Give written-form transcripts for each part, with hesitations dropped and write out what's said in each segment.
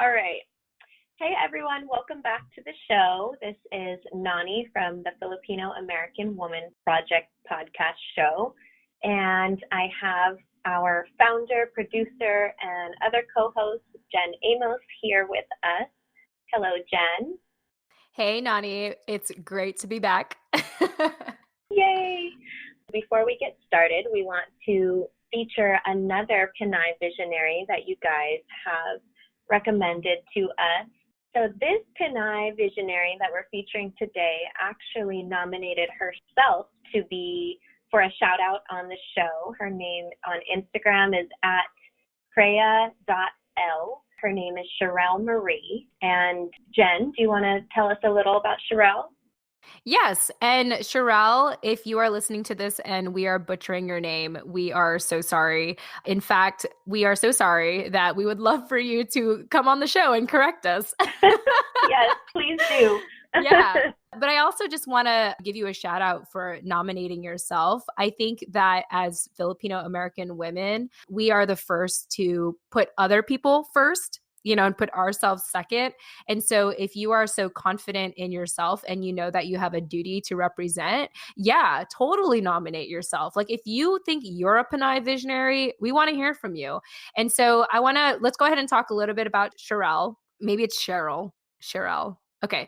All right. Hey, everyone. Welcome back to the show. This is Nani from the Filipino American Women Project podcast show. And I have our founder, producer, and other co-host, Jen Amos, here with us. Hello, Jen. Hey, Nani. It's great to be back. Yay. Before we get started, we want to feature another Pinay visionary that you guys have recommended to us. So this Pinay visionary that we're featuring today actually nominated herself to be for a shout out on the show. Her name on Instagram is at Freya.L. Her name is Sherelle Marie. And Jen, do you want to tell us a little about Sherelle? Yes. And Sherelle, if you are listening to this and we are butchering your name, we are so sorry. In fact, we are so sorry that we would love for you to come on the show and correct us. Yes, please do. Yeah. But I also just want to give you a shout out for nominating yourself. I think that as Filipino American women, we are the first to put other people first, and put ourselves second. And so if you are so confident in yourself and you know that you have a duty to represent, yeah, totally nominate yourself. Like if you think you're a Pinay visionary, we want to hear from you. And so let's go ahead and talk a little bit about Sherelle. Maybe it's Sherelle. Okay.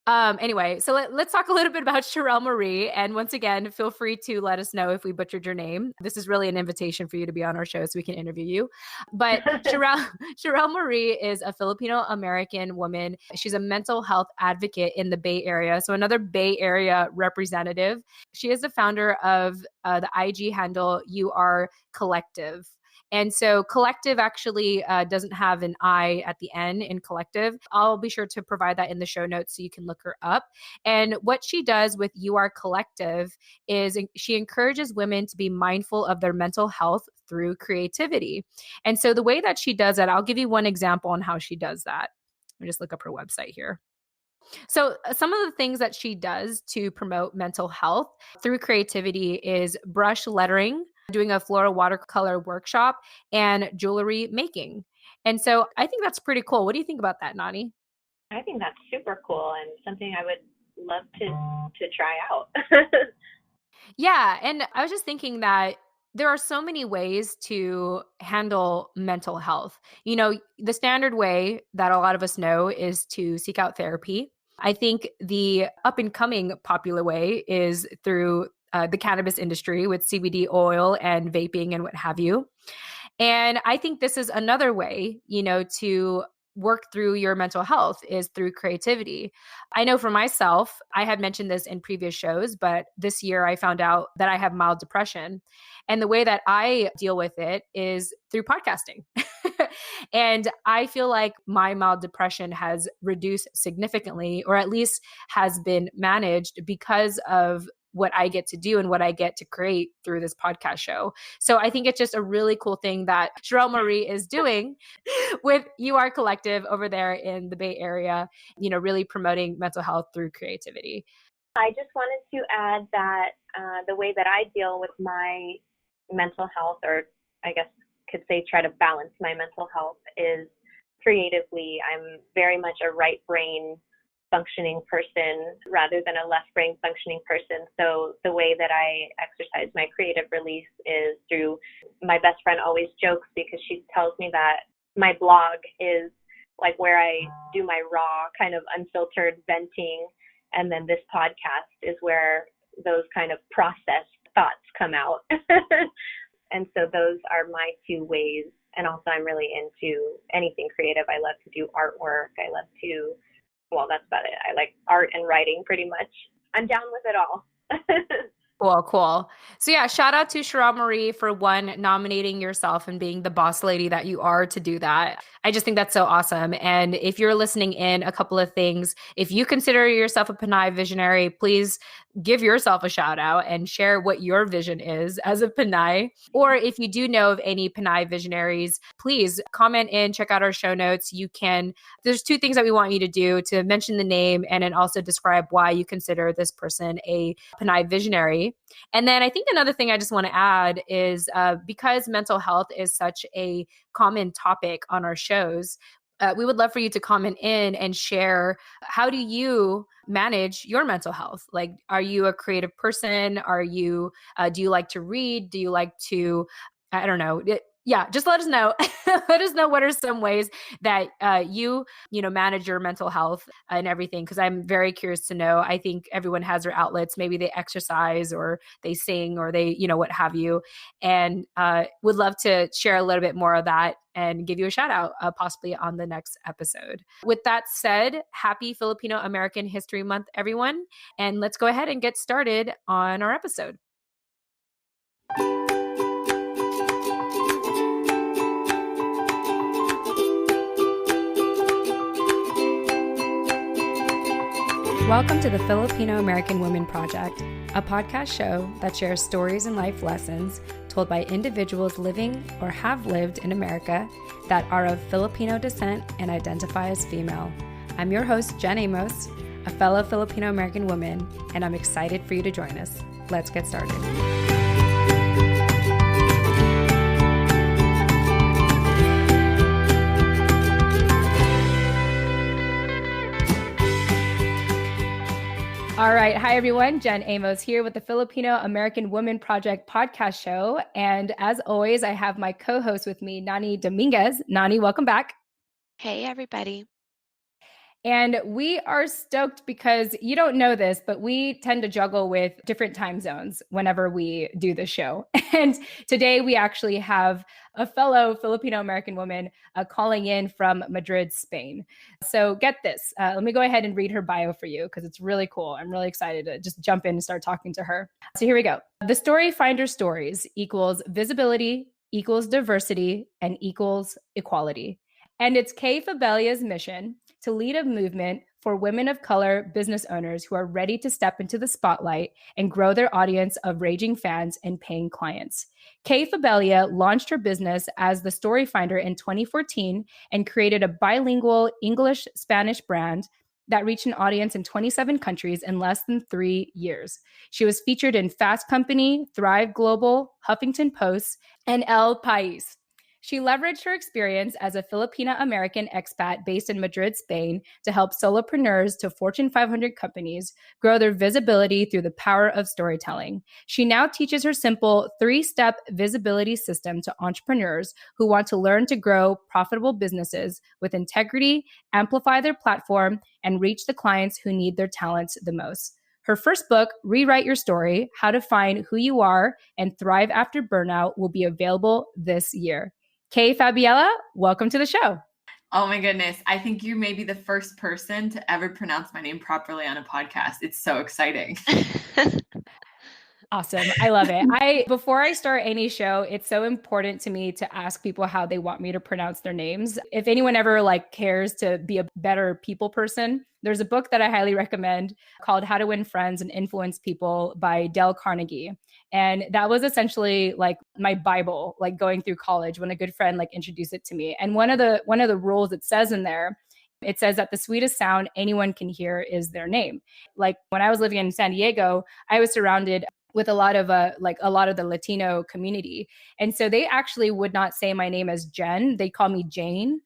Anyway, so let's talk a little bit about Sherelle Marie. And once again, feel free to let us know if we butchered your name. This is really an invitation for you to be on our show so we can interview you. But Sherelle Marie is a Filipino American woman. She's a mental health advocate in the Bay Area. So another Bay Area representative. She is the founder of the IG handle You Are Collective. And so collective actually doesn't have an I at the end in collective. I'll be sure to provide that in the show notes so you can look her up. And what she does with You Are Collective is she encourages women to be mindful of their mental health through creativity. And so the way that she does that, I'll give you one example on how she does that. Let me just look up her website here. So some of the things that she does to promote mental health through creativity is brush lettering, doing a floral watercolor workshop, and jewelry making. And so I think that's pretty cool. What do you think about that, Nani? I think that's super cool and something I would love to try out. Yeah. And I was just thinking that there are so many ways to handle mental health. The standard way that a lot of us know is to seek out therapy. I think the up and coming popular way is through the cannabis industry with CBD oil and vaping and what have you. And I think this is another way, to work through your mental health is through creativity. I know for myself, I had mentioned this in previous shows, but this year I found out that I have mild depression. And the way that I deal with it is through podcasting. And I feel like my mild depression has reduced significantly, or at least has been managed because of what I get to do and what I get to create through this podcast show. So I think it's just a really cool thing that Sherelle Marie is doing with You Are Collective over there in the Bay Area, really promoting mental health through creativity. I just wanted to add that the way that I deal with my mental health, or I guess could say try to balance my mental health, is creatively. I'm very much a right brain functioning person rather than a left brain functioning person. So the way that I exercise my creative release is through, my best friend always jokes because she tells me that my blog is like where I do my raw kind of unfiltered venting. And then this podcast is where those kind of processed thoughts come out. And so those are my two ways. And also I'm really into anything creative. I love to do artwork. I love to, well, that's about it. I like art and writing pretty much. I'm down with it all. Cool. So yeah, shout out to Sherelle Marie for nominating yourself and being the boss lady that you are to do that. I just think that's so awesome. And if you're listening in, a couple of things, if you consider yourself a Pinay visionary, please give yourself a shout out and share what your vision is as a Pinay. Or if you do know of any Pinay visionaries, please comment in, check out our show notes. There's two things that we want you to do: to mention the name and then also describe why you consider this person a Pinay visionary. And then I think another thing I just want to add is because mental health is such a common topic on our shows, we would love for you to comment in and share, how do you manage your mental health? Like, are you a creative person? Are you, do you like to read? Do you like to, I don't know. Yeah, just let us know. Let us know what are some ways that you manage your mental health and everything. Because I'm very curious to know. I think everyone has their outlets. Maybe they exercise or they sing or they, what have you. And would love to share a little bit more of that and give you a shout out possibly on the next episode. With that said, happy Filipino American History Month, everyone. And let's go ahead and get started on our episode. Welcome to the Filipino American Women Project, a podcast show that shares stories and life lessons told by individuals living or have lived in America that are of Filipino descent and identify as female. I'm your host, Jen Amos, a fellow Filipino American woman, and I'm excited for you to join us. Let's get started. All right. Hi, everyone. Jen Amos here with the Filipino American Women Project podcast show. And as always, I have my co-host with me, Nani Dominguez. Nani, welcome back. Hey, everybody. And we are stoked because you don't know this, but we tend to juggle with different time zones whenever we do the show. And today we actually have a fellow Filipino American woman calling in from Madrid, Spain. So get this. Let me go ahead and read her bio for you because it's really cool. I'm really excited to just jump in and start talking to her. So here we go. The Story Finder Stories equals visibility, equals diversity, and equals equality. And it's Kay Fabella's mission to lead a movement for women of color business owners who are ready to step into the spotlight and grow their audience of raging fans and paying clients. Kay Fabella launched her business as the Story Finder in 2014 and created a bilingual English-Spanish brand that reached an audience in 27 countries in less than 3 years. She was featured in Fast Company, Thrive Global, Huffington Post, and El País. She leveraged her experience as a Filipina-American expat based in Madrid, Spain, to help solopreneurs to Fortune 500 companies grow their visibility through the power of storytelling. She now teaches her simple 3-step visibility system to entrepreneurs who want to learn to grow profitable businesses with integrity, amplify their platform, and reach the clients who need their talents the most. Her first book, Rewrite Your Story: How to Find Who You Are and Thrive After Burnout, will be available this year. Kay Fabella, welcome to the show. Oh my goodness. I think you may be the first person to ever pronounce my name properly on a podcast. It's so exciting. Awesome. I love it. Before I start any show, it's so important to me to ask people how they want me to pronounce their names. If anyone ever cares to be a better people person, there's a book that I highly recommend called How to Win Friends and Influence People by Dale Carnegie. And that was essentially my Bible, going through college when a good friend introduced it to me. And one of the rules it says in there, it says that the sweetest sound anyone can hear is their name. When I was living in San Diego, I was surrounded with a lot of the Latino community. And so they actually would not say my name as Jen. They'd call me Jane.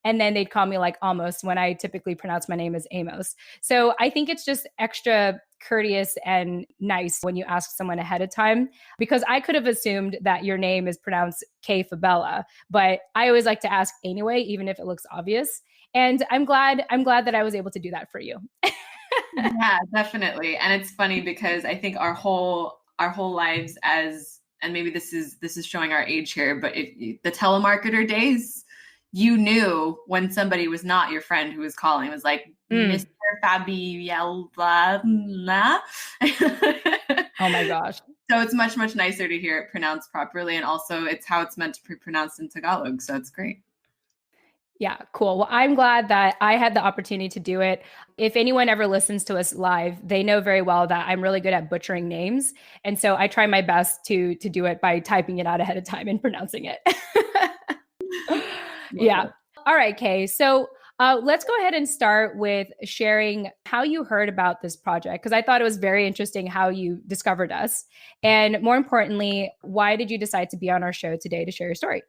And then they'd call me Amos when I typically pronounce my name as Amos. So I think it's just extra courteous and nice when you ask someone ahead of time, because I could have assumed that your name is pronounced Kay Fabella, but I always like to ask anyway, even if it looks obvious. And I'm glad that I was able to do that for you. Yeah, definitely. And it's funny because I think our whole lives and maybe this is showing our age here, but the telemarketer days, you knew when somebody was not your friend who was calling. It was like, Mr. Fabella. Oh my gosh. So it's much, much nicer to hear it pronounced properly. And also it's how it's meant to be pronounced in Tagalog. So it's great. Yeah, cool. Well, I'm glad that I had the opportunity to do it. If anyone ever listens to us live, they know very well that I'm really good at butchering names. And so I try my best to do it by typing it out ahead of time and pronouncing it. Yeah. All right, Kay. So let's go ahead and start with sharing how you heard about this project, because I thought it was very interesting how you discovered us. And more importantly, why did you decide to be on our show today to share your story?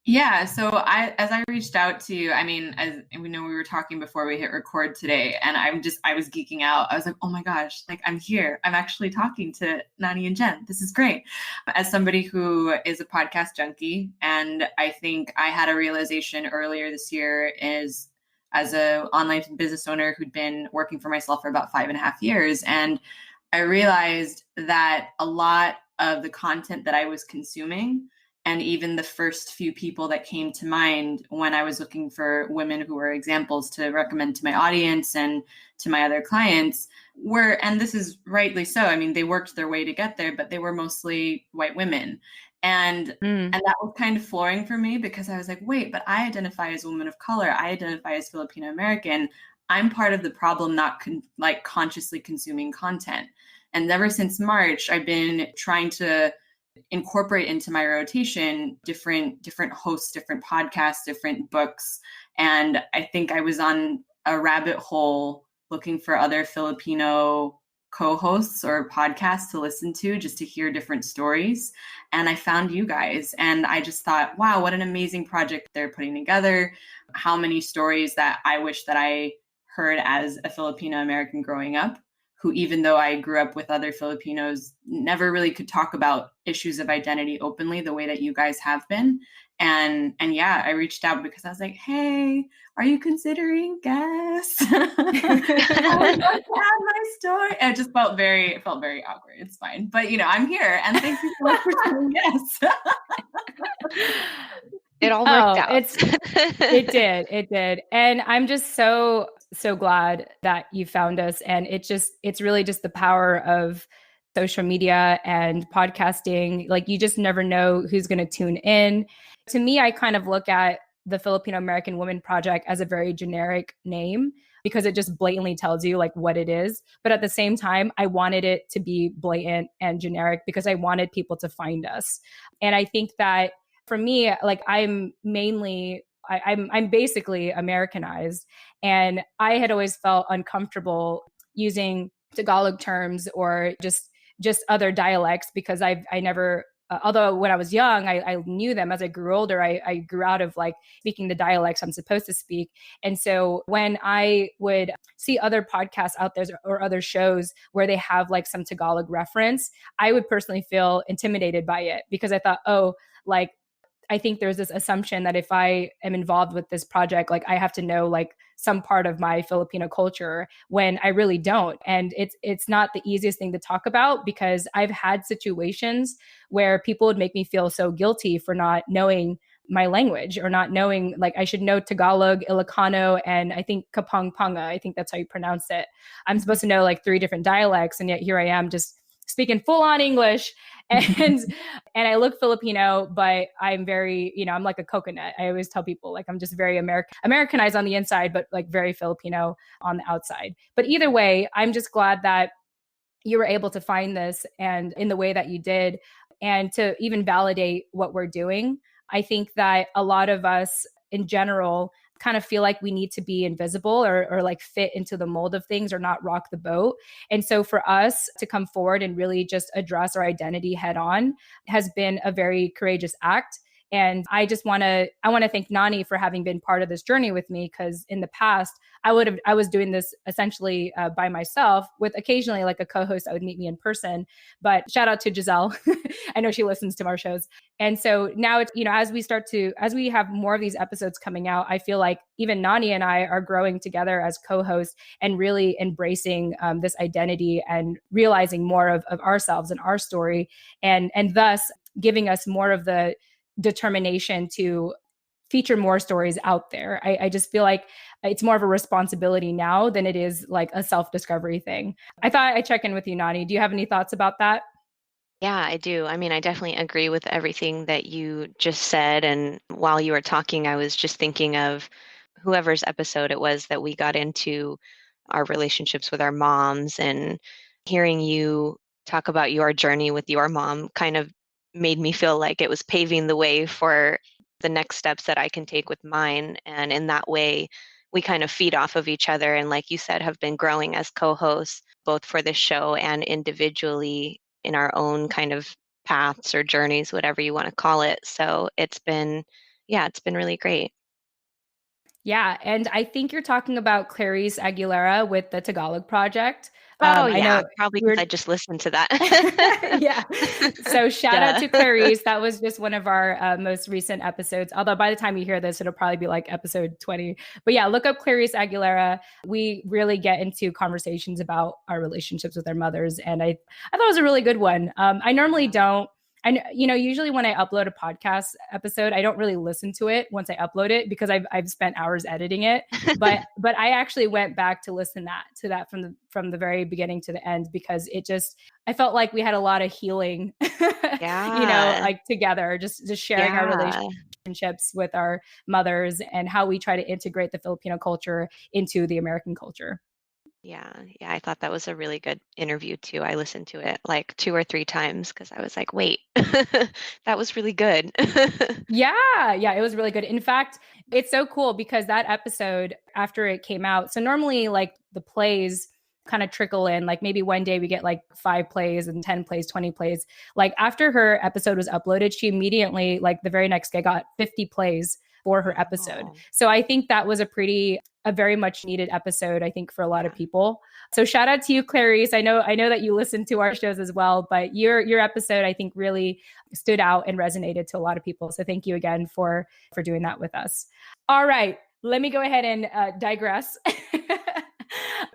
Yeah, so as I reached out to you, I mean, as we know, we were talking before we hit record today, and I was geeking out. I was like, oh my gosh, like I'm here. I'm actually talking to Nani and Jen. This is great. As somebody who is a podcast junkie, and I think I had a realization earlier this year is as a online business owner who'd been working for myself for about 5.5 years, and I realized that a lot of the content that I was consuming, and even the first few people that came to mind when I was looking for women who were examples to recommend to my audience and to my other clients were, and this is rightly so, I mean, they worked their way to get there, but they were mostly white women. And that was kind of flooring for me, because I was like, wait, but I identify as a woman of color. I identify as Filipino American. I'm part of the problem, not consciously consuming content. And ever since March, I've been trying to incorporate into my rotation different hosts, different podcasts, different books. And I think I was on a rabbit hole looking for other Filipino co-hosts or podcasts to listen to, just to hear different stories. And I found you guys, and I just thought, wow, what an amazing project they're putting together. How many stories that I wish that I heard as a Filipino American growing up, who, even though I grew up with other Filipinos, never really could talk about issues of identity openly the way that you guys have been. And yeah, I reached out because I was like, hey, are you considering guests? I would love to have my story. And it just felt very awkward. It's fine. But I'm here, and thank you so much for saying yes. It all worked out. It did. And I'm just so glad that you found us. And it's really just the power of social media and podcasting. Like, you just never know who's going to tune in. To me, I kind of look at the Filipino American Women Project as a very generic name, because it just blatantly tells you like what it is. But at the same time, I wanted it to be blatant and generic because I wanted people to find us. And I think that for me, like, I'm basically Americanized, and I had always felt uncomfortable using Tagalog terms or just other dialects, because I never, although when I was young, I knew them. As I grew older, I grew out of like speaking the dialects I'm supposed to speak. And so when I would see other podcasts out there or other shows where they have like some Tagalog reference, I would personally feel intimidated by it, because I thought, oh, like, I think there's this assumption that if I am involved with this project, like I have to know like some part of my Filipino culture, when I really don't. And it's not the easiest thing to talk about, because I've had situations where people would make me feel so guilty for not knowing my language, or not knowing, like, I should know Tagalog, Ilocano, and I think Kapampangan. I think that's how you pronounce it. I'm supposed to know like 3 different dialects, and yet here I am just speaking full on English. And I look Filipino, but I'm very, I'm like a coconut. I always tell people, like, I'm just very Americanized on the inside, but like very Filipino on the outside. But either way, I'm just glad that you were able to find this, and in the way that you did, and to even validate what we're doing. I think that a lot of us in general kind of feel like we need to be invisible, or like fit into the mold of things, or not rock the boat. And so for us to come forward and really just address our identity head on has been a very courageous act. And I want to thank Nani for having been part of this journey with me, because in the past I was doing this essentially by myself, with occasionally like a co-host that would meet me in person. But shout out to Giselle. I know she listens to our shows. And so now it's, as we have more of these episodes coming out, I feel like even Nani and I are growing together as co-hosts, and really embracing this identity, and realizing more of ourselves and our story, and thus giving us more of the determination to feature more stories out there. I just feel like it's more of a responsibility now than it is like a self-discovery thing. I thought I'd check in with you, Nani. Do you have any thoughts about that? Yeah, I do. I mean, I definitely agree with everything that you just said. And while you were talking, I was just thinking of whoever's episode it was that we got into our relationships with our moms, and hearing you talk about your journey with your mom kind of made me feel like it was paving the way for the next steps that I can take with mine. And in that way, we kind of feed off of each other. And like you said, have been growing as co-hosts, both for this show and individually in our own kind of paths or journeys, whatever you want to call it. So it's been yeah, it's been really great. Yeah. And I think you're talking about Clarice Aguilera with the Tagalog Project. Oh, I yeah, know probably we because were I just listened to that. yeah. So shout out Duh. to Clarice. That was just one of our most recent episodes. Although by the time you hear this, it'll probably be like episode 20. But yeah, look up Clarice Aguilera. We really get into conversations about our relationships with our mothers. And I thought it was a really good one. I normally don't. Usually when I upload a podcast episode, I don't really listen to it once I upload it because I've spent hours editing it. But I actually went back to listen to that from the very beginning to the end because I felt like we had a lot of healing, Yeah. like together, just sharing our relationships with our mothers and how we try to integrate the Filipino culture into the American culture. Yeah, I thought that was a really good interview too. I listened to it like 2 or 3 times because I was like, wait, that was really good. Yeah, it was really good. In fact, it's so cool because that episode after it came out, so normally like the plays kind of trickle in, like maybe one day we get like 5 plays and 10 plays, 20 plays. Like after her episode was uploaded, she immediately, like the very next day, got 50 plays for her episode. Oh. So I think that was a very much needed episode, I think, for a lot of people. So shout out to you, Clarice. I know that you listen to our shows as well, but your episode, I think, really stood out and resonated to a lot of people. So thank you again for doing that with us. All right, let me go ahead and digress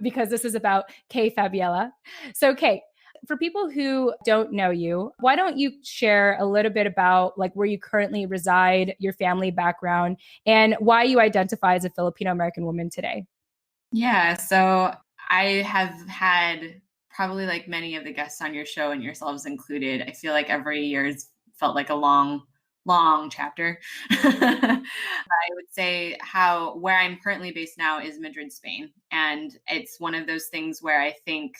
because this is about Kay Fabella. So Kay, for people who don't know you, why don't you share a little bit about like where you currently reside, your family background, and why you identify as a Filipino American woman today? Yeah, so I have had probably like many of the guests on your show and yourselves included. I feel like every year's felt like a long chapter. I would say where I'm currently based now is Madrid, Spain. And it's one of those things where I think,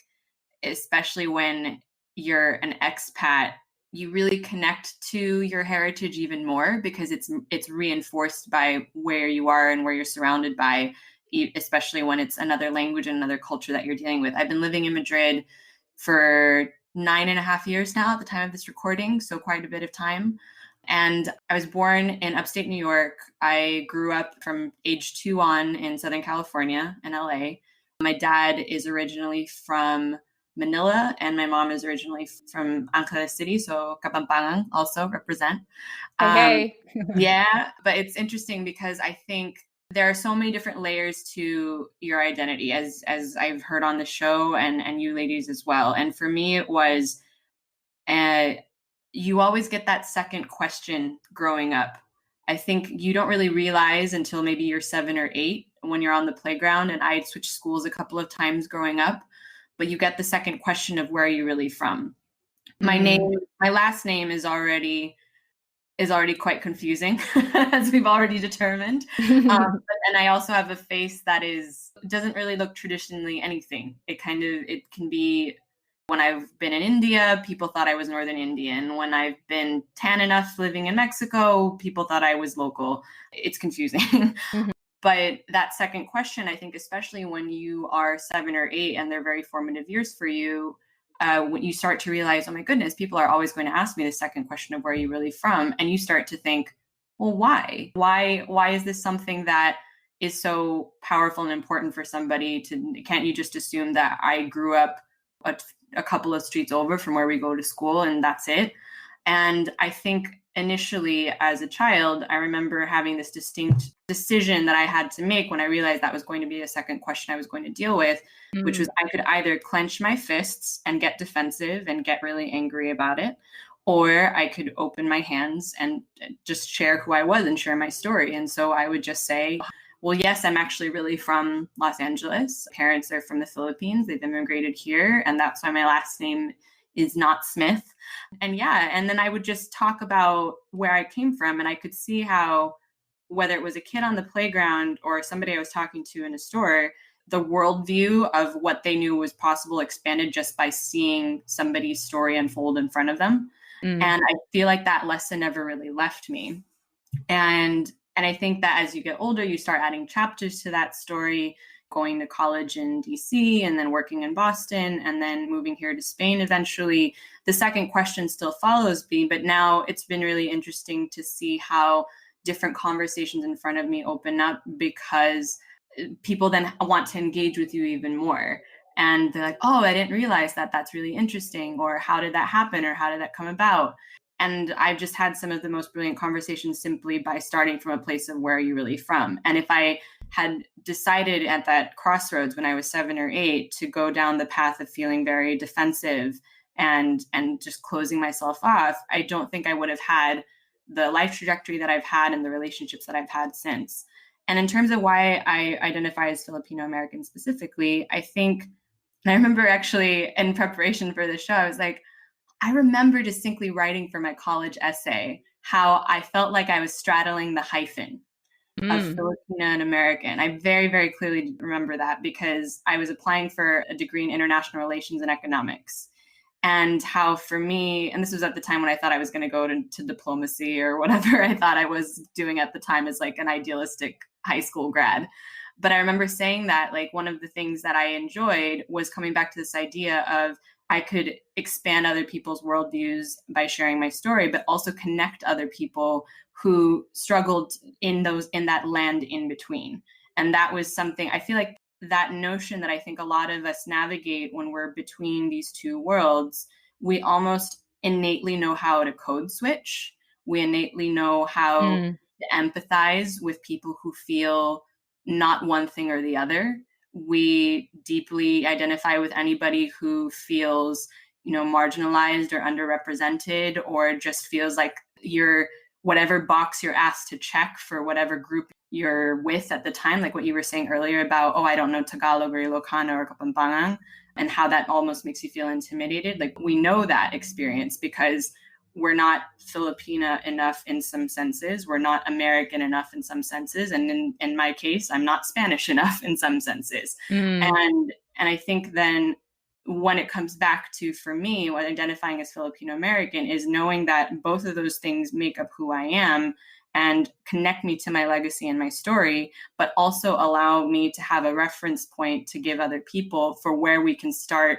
especially when you're an expat, you really connect to your heritage even more because it's reinforced by where you are and where you're surrounded by, especially when it's another language and another culture that you're dealing with. I've been living in Madrid for 9.5 years now at the time of this recording, so quite a bit of time. And I was born in upstate New York. I grew up from age 2 on in Southern California in LA. My dad is originally from Manila, and my mom is originally from Angeles City, so Kapampangan also represent. Hey. Yeah, but it's interesting because I think there are so many different layers to your identity, as I've heard on the show and you ladies as well. And for me, it was, you always get that second question growing up. I think you don't really realize until maybe you're 7 or 8 when you're on the playground. And I had switched schools a couple of times growing up, but you get the second question of where are you really from? My last name is already quite confusing, as we've already determined. And I also have a face that doesn't really look traditionally anything. It can be, when I've been in India, people thought I was Northern Indian. When I've been tan enough living in Mexico, people thought I was local. It's confusing. Mm-hmm. But that second question, I think, especially when you are 7 or 8 and they're very formative years for you, when you start to realize, oh my goodness, people are always going to ask me the second question of where are you really from? And you start to think, well, why? Why is this something that is so powerful and important for somebody can't you just assume that I grew up a couple of streets over from where we go to school and that's it? And I think initially as a child, I remember having this distinct decision that I had to make when I realized that was going to be a second question I was going to deal with, which was I could either clench my fists and get defensive and get really angry about it, or I could open my hands and just share who I was and share my story. And so I would just say, well, yes, I'm actually really from Los Angeles. Parents are from the Philippines. They've immigrated here. And that's why my last name is not Smith. And then I would just talk about where I came from. And I could see how, whether it was a kid on the playground or somebody I was talking to in a store, the worldview of what they knew was possible expanded just by seeing somebody's story unfold in front of them. And I feel like that lesson never really left me. And I think that as you get older, you start adding chapters to that story, going to college in DC and then working in Boston and then moving here to Spain eventually. The second question still follows me, but now it's been really interesting to see how different conversations in front of me open up, because people then want to engage with you even more. And they're like, oh, I didn't realize that. That's really interesting. Or how did that happen? Or how did that come about? And I've just had some of the most brilliant conversations simply by starting from a place of where are you really from? And if I had decided at that crossroads when I was 7 or 8 to go down the path of feeling very defensive and just closing myself off, I don't think I would have had the life trajectory that I've had and the relationships that I've had since. And in terms of why I identify as Filipino American specifically, I think, and I remember actually in preparation for the show, I was like, I remember distinctly writing for my college essay how I felt like I was straddling the hyphen of Filipino and American. I very, very clearly remember that because I was applying for a degree in international relations and economics. And how for me, and this was at the time when I thought I was going to go to diplomacy or whatever I thought I was doing at the time as like an idealistic high school grad. But I remember saying that like one of the things that I enjoyed was coming back to this idea of I could expand other people's worldviews by sharing my story, but also connect other people who struggled in that land in between. And that was something I feel like that notion that I think a lot of us navigate when we're between these two worlds, we almost innately know how to code switch. We innately know how to empathize with people who feel not one thing or the other. We deeply identify with anybody who feels, marginalized or underrepresented, or just feels like you're whatever box you're asked to check for whatever group you're with at the time, like what you were saying earlier about, I don't know Tagalog or Ilocano or Kapampangan, and how that almost makes you feel intimidated. Like we know that experience because we're not Filipina enough in some senses. We're not American enough in some senses. And in my case, I'm not Spanish enough in some senses. And I think then when it comes back to, for me, what identifying as Filipino American is knowing that both of those things make up who I am and connect me to my legacy and my story, but also allow me to have a reference point to give other people for where we can start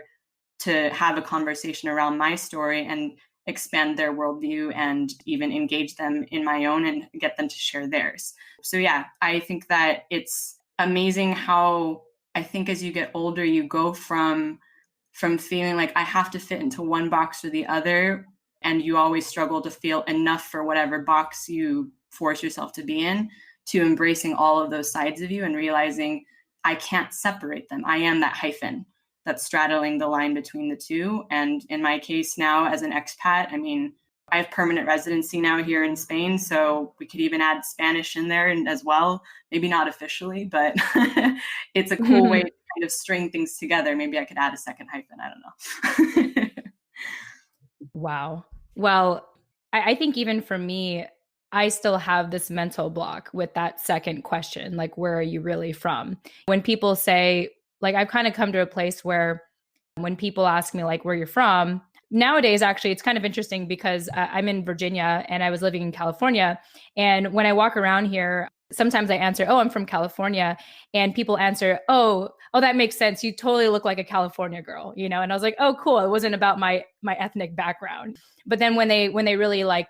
to have a conversation around my story and expand their worldview and even engage them in my own and get them to share theirs. So yeah, I think that it's amazing how I think as you get older, you go from feeling like I have to fit into one box or the other, and you always struggle to feel enough for whatever box you force yourself to be in, to embracing all of those sides of you and realizing I can't separate them. I am that hyphen that's straddling the line between the two. And in my case now as an expat, I have permanent residency now here in Spain, so we could even add Spanish in there as well. Maybe not officially, but it's a cool way to kind of string things together. Maybe I could add a second hyphen. I don't know. Wow. Well, I think even for me, I still have this mental block with that second question, like, where are you really from? When people say, like, I've kind of come to a place where when people ask me, like, where you're from, nowadays, actually, it's kind of interesting because I'm in Virginia and I was living in California. And when I walk around here, sometimes I answer, I'm from California. And people answer, oh, that makes sense. You totally look like a California girl, And I was like, oh, cool. It wasn't about my ethnic background. But then when they really like,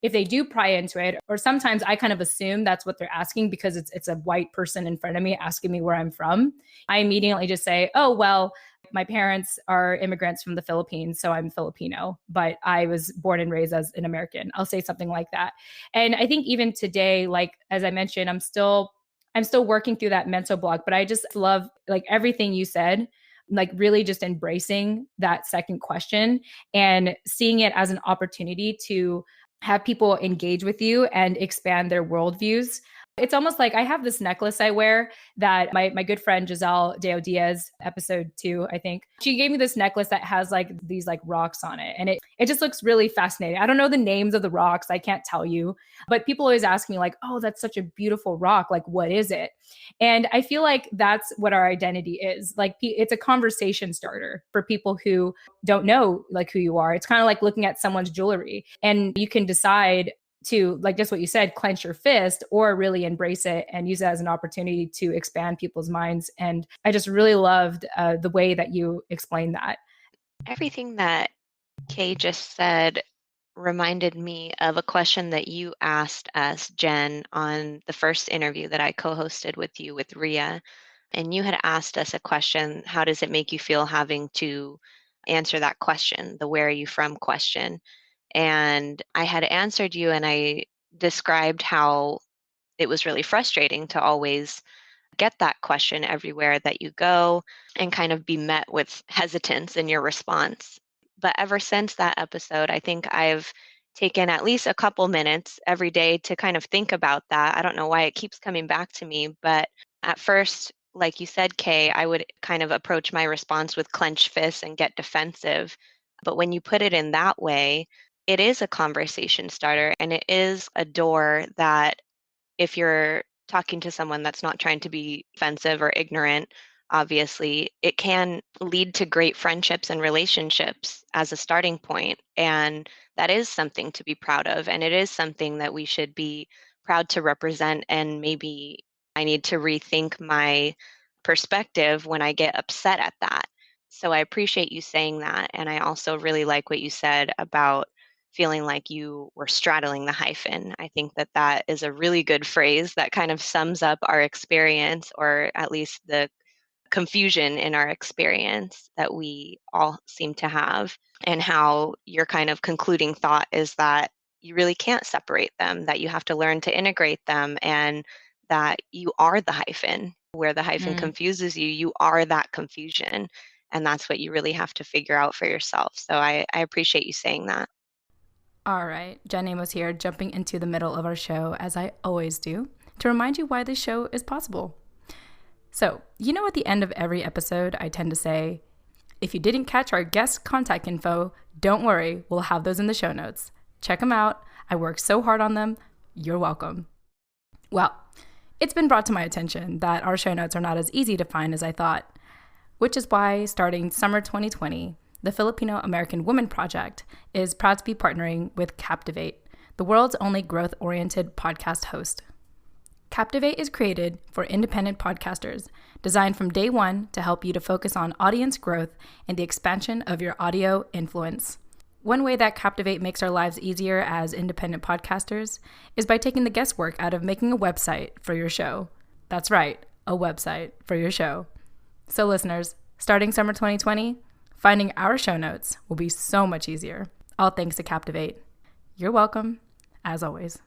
if they do pry into it, or sometimes I kind of assume that's what they're asking because it's a white person in front of me asking me where I'm from, I immediately just say, oh, well, my parents are immigrants from the Philippines, so I'm Filipino, but I was born and raised as an American. I'll say something like that. And I think even today, like, as I mentioned, I'm still working through that mental block, but I just love like everything you said, like really just embracing that second question and seeing it as an opportunity to have people engage with you and expand their worldviews. It's almost like I have this necklace I wear that my good friend Giselle Deo Diaz, episode 2, I think, she gave me this necklace that has like these like rocks on it. And it just looks really fascinating. I don't know the names of the rocks. I can't tell you, but people always ask me like, oh, that's such a beautiful rock. Like, what is it? And I feel like that's what our identity is. Like, it's a conversation starter for people who don't know like who you are. It's kind of like looking at someone's jewelry and you can decide to, like just what you said, clench your fist or really embrace it and use it as an opportunity to expand people's minds. And I just really loved the way that you explained that. Everything that Kay just said reminded me of a question that you asked us, Jen, on the first interview that I co-hosted with you with Ria. And you had asked us a question, how does it make you feel having to answer that question, the where are you from question? And I had answered you and I described how it was really frustrating to always get that question everywhere that you go and kind of be met with hesitance in your response. But ever since that episode, I think I've taken at least a couple minutes every day to kind of think about that. I don't know why it keeps coming back to me, but at first, like you said, Kay, I would kind of approach my response with clenched fists and get defensive. But when you put it in that way, it is a conversation starter and it is a door that if you're talking to someone that's not trying to be offensive or ignorant, obviously, it can lead to great friendships and relationships as a starting point. And that is something to be proud of. And it is something that we should be proud to represent. And maybe I need to rethink my perspective when I get upset at that. So I appreciate you saying that. And I also really like what you said about feeling like you were straddling the hyphen. I think that that is a really good phrase that kind of sums up our experience, or at least the confusion in our experience that we all seem to have, and how your kind of concluding thought is that you really can't separate them, that you have to learn to integrate them, and that you are the hyphen. Where the hyphen confuses you, you are that confusion. And that's what you really have to figure out for yourself. So I appreciate you saying that. All right, Jen Amos here, jumping into the middle of our show, as I always do, to remind you why this show is possible. So, at the end of every episode, I tend to say, if you didn't catch our guest contact info, don't worry, we'll have those in the show notes. Check them out. I worked so hard on them. You're welcome. Well, it's been brought to my attention that our show notes are not as easy to find as I thought, which is why, starting summer 2020, the Filipino American Women Project is proud to be partnering with Captivate, the world's only growth-oriented podcast host. Captivate is created for independent podcasters, designed from day one to help you to focus on audience growth and the expansion of your audio influence. One way that Captivate makes our lives easier as independent podcasters is by taking the guesswork out of making a website for your show. That's right, a website for your show. So listeners, starting summer 2020, finding our show notes will be so much easier, all thanks to Captivate. You're welcome, as always.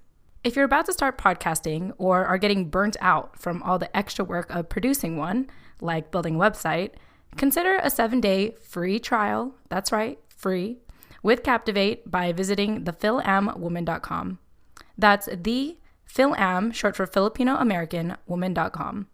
If you're about to start podcasting or are getting burnt out from all the extra work of producing one, like building a website, consider a 7-day free trial, that's right, free, with Captivate by visiting thefil-am-woman.com. That's the Fil-Am, short for Filipino American Woman.com.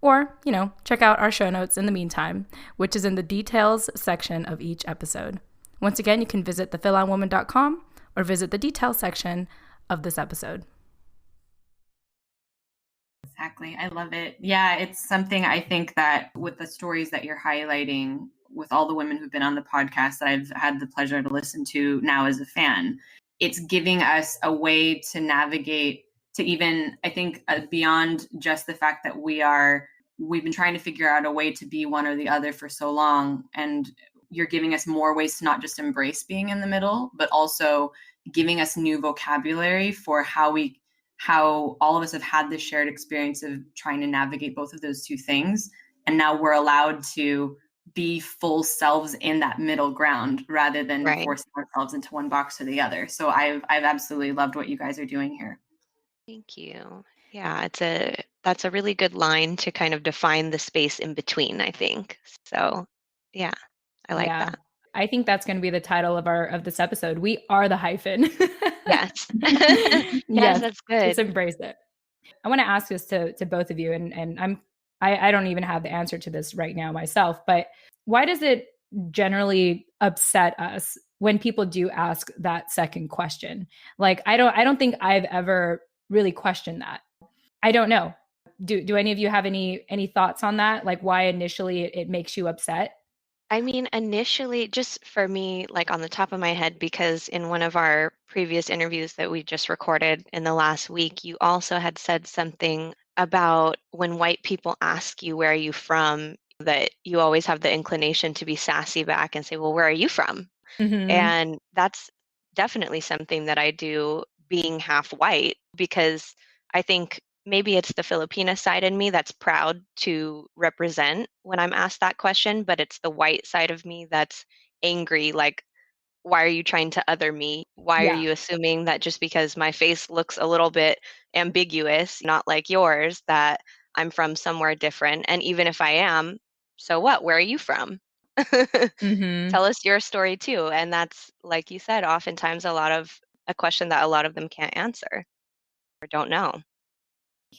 Or, check out our show notes in the meantime, which is in the details section of each episode. Once again, you can visit thefil-am-woman.com or visit the details section of this episode. Exactly. I love it. Yeah, it's something I think that with the stories that you're highlighting, with all the women who've been on the podcast that I've had the pleasure to listen to now as a fan, it's giving us a way to navigate to even, I think, beyond just the fact that we've been trying to figure out a way to be one or the other for so long. And you're giving us more ways to not just embrace being in the middle, but also giving us new vocabulary for how all of us have had this shared experience of trying to navigate both of those two things. And now we're allowed to be full selves in that middle ground rather than forcing ourselves into one box or the other. So I've absolutely loved what you guys are doing here. Thank you. Yeah, that's a really good line to kind of define the space in between, I think. So, yeah, I like that. I think that's going to be the title of this episode. We are the hyphen. Yes. Yes, that's good. Just embrace it. I want to ask this to both of you, and I don't even have the answer to this right now myself, but why does it generally upset us when people do ask that second question? Like, I don't think I've ever really questioned that. I don't know. Do any of you have any thoughts on that? Like, why initially it makes you upset? I mean, initially, just for me, like on the top of my head, because in one of our previous interviews that we just recorded in the last week, you also had said something about when white people ask you, where are you from, that you always have the inclination to be sassy back and say, well, where are you from? Mm-hmm. And that's definitely something that I do being half white, because I think maybe it's the Filipina side in me that's proud to represent when I'm asked that question, but it's the white side of me that's angry, like, why are you trying to other me? Why are Yeah. you assuming that just because my face looks a little bit ambiguous, not like yours, that I'm from somewhere different? And even if I am, so what? Where are you from? Mm-hmm. Tell us your story too. And that's, like you said, oftentimes a question that a lot of them can't answer or don't know.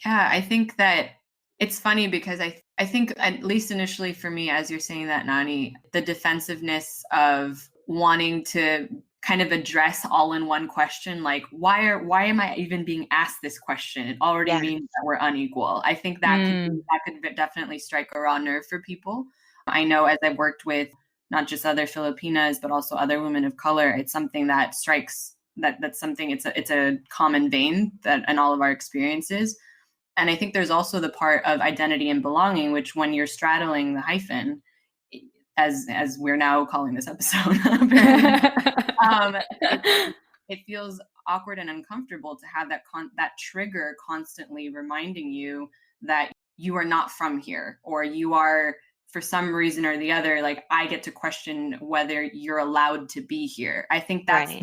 Yeah, I think that it's funny because I think, at least initially for me, as you're saying that, Nani, the defensiveness of wanting to kind of address all in one question, like why am I even being asked this question? It already Yeah. means that we're unequal. I think that could definitely strike a raw nerve for people. I know, as I've worked with not just other Filipinas but also other women of color, it's something that strikes that's something, it's a common vein that in all of our experiences. And I think there's also the part of identity and belonging, which when you're straddling the hyphen, as we're now calling this episode, it feels awkward and uncomfortable to have that trigger constantly reminding you that you are not from here, or you are, for some reason or the other, like, I get to question whether you're allowed to be here. I think that's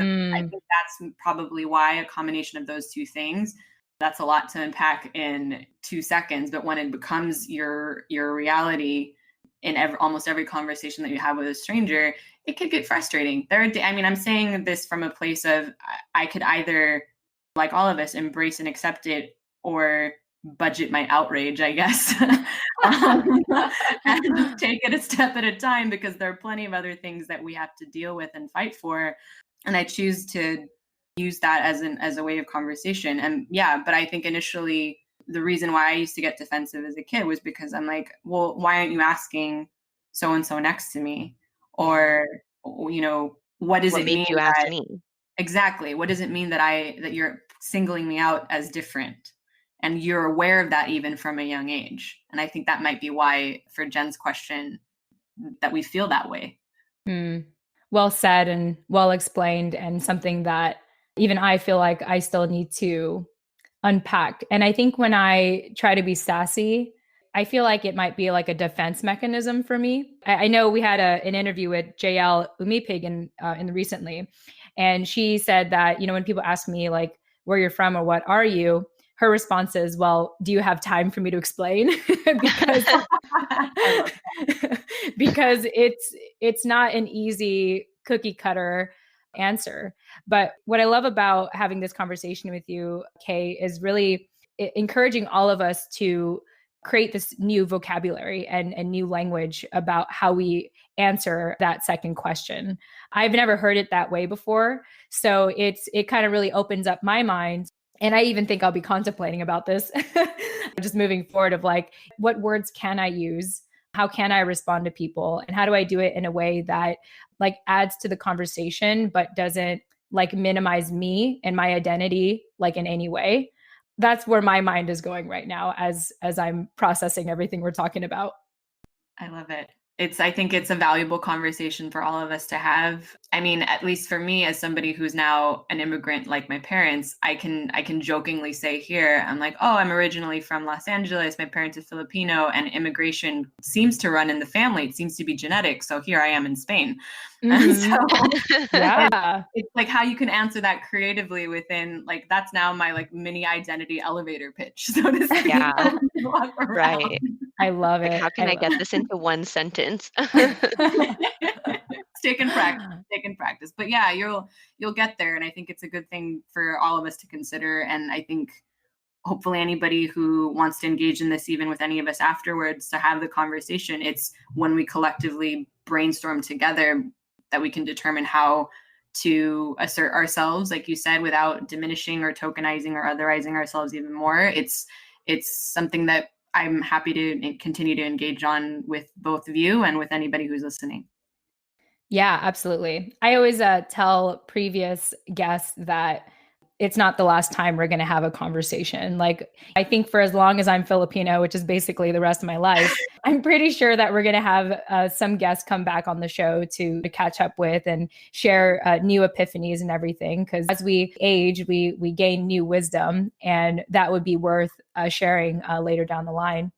probably why a combination of those two things. That's a lot to unpack in 2 seconds, but when it becomes your reality in almost every conversation that you have with a stranger, it could get frustrating. I'm saying this from a place of, I could either, like all of us, embrace and accept it, or budget my outrage, I guess, and just take it a step at a time, because there are plenty of other things that we have to deal with and fight for. And I choose to use that as a way of conversation. And yeah, but I think initially the reason why I used to get defensive as a kid was because I'm like, well, why aren't you asking so and so next to me? Or, what does it mean? What made you ask me? Exactly. What does it mean that you're singling me out as different? And you're aware of that even from a young age. And I think that might be why, for Jen's question, that we feel that way. Well said and well explained, and something that even I feel like I still need to unpack. And I think when I try to be sassy, I feel like it might be like a defense mechanism for me. I know we had an interview with JL Umipig in recently, and she said that, when people ask me like where you're from or what are you, her response is, well, do you have time for me to explain? because it's not an easy cookie cutter answer. But what I love about having this conversation with you, Kay, is really encouraging all of us to create this new vocabulary and new language about how we answer that second question. I've never heard it that way before. So it kind of really opens up my mind. And I even think I'll be contemplating about this, just moving forward, of like, what words can I use? How can I respond to people? And how do I do it in a way that like adds to the conversation, but doesn't like minimize me and my identity like in any way? That's where my mind is going right now as I'm processing everything we're talking about. I love it. I think it's a valuable conversation for all of us to have. I mean, at least for me, as somebody who's now an immigrant like my parents, I can jokingly say here, I'm like, oh, I'm originally from Los Angeles. My parents are Filipino, and immigration seems to run in the family. It seems to be genetic. So here I am in Spain. And so yeah, it's like how you can answer that creatively within, like, that's now my like mini identity elevator pitch, so to speak. Yeah, right. I love it. Like, how can I get this into one sentence? Stick and practice. But yeah, you'll get there. And I think it's a good thing for all of us to consider. And I think hopefully anybody who wants to engage in this, even with any of us afterwards, to have the conversation, it's when we collectively brainstorm together that we can determine how to assert ourselves, like you said, without diminishing or tokenizing or otherizing ourselves even more. It's something that I'm happy to continue to engage on with both of you and with anybody who's listening. Yeah, absolutely. I always tell previous guests that it's not the last time we're going to have a conversation. Like, I think for as long as I'm Filipino, which is basically the rest of my life, I'm pretty sure that we're going to have some guests come back on the show to catch up with and share new epiphanies and everything. Because as we age, we gain new wisdom, and that would be worth sharing later down the line.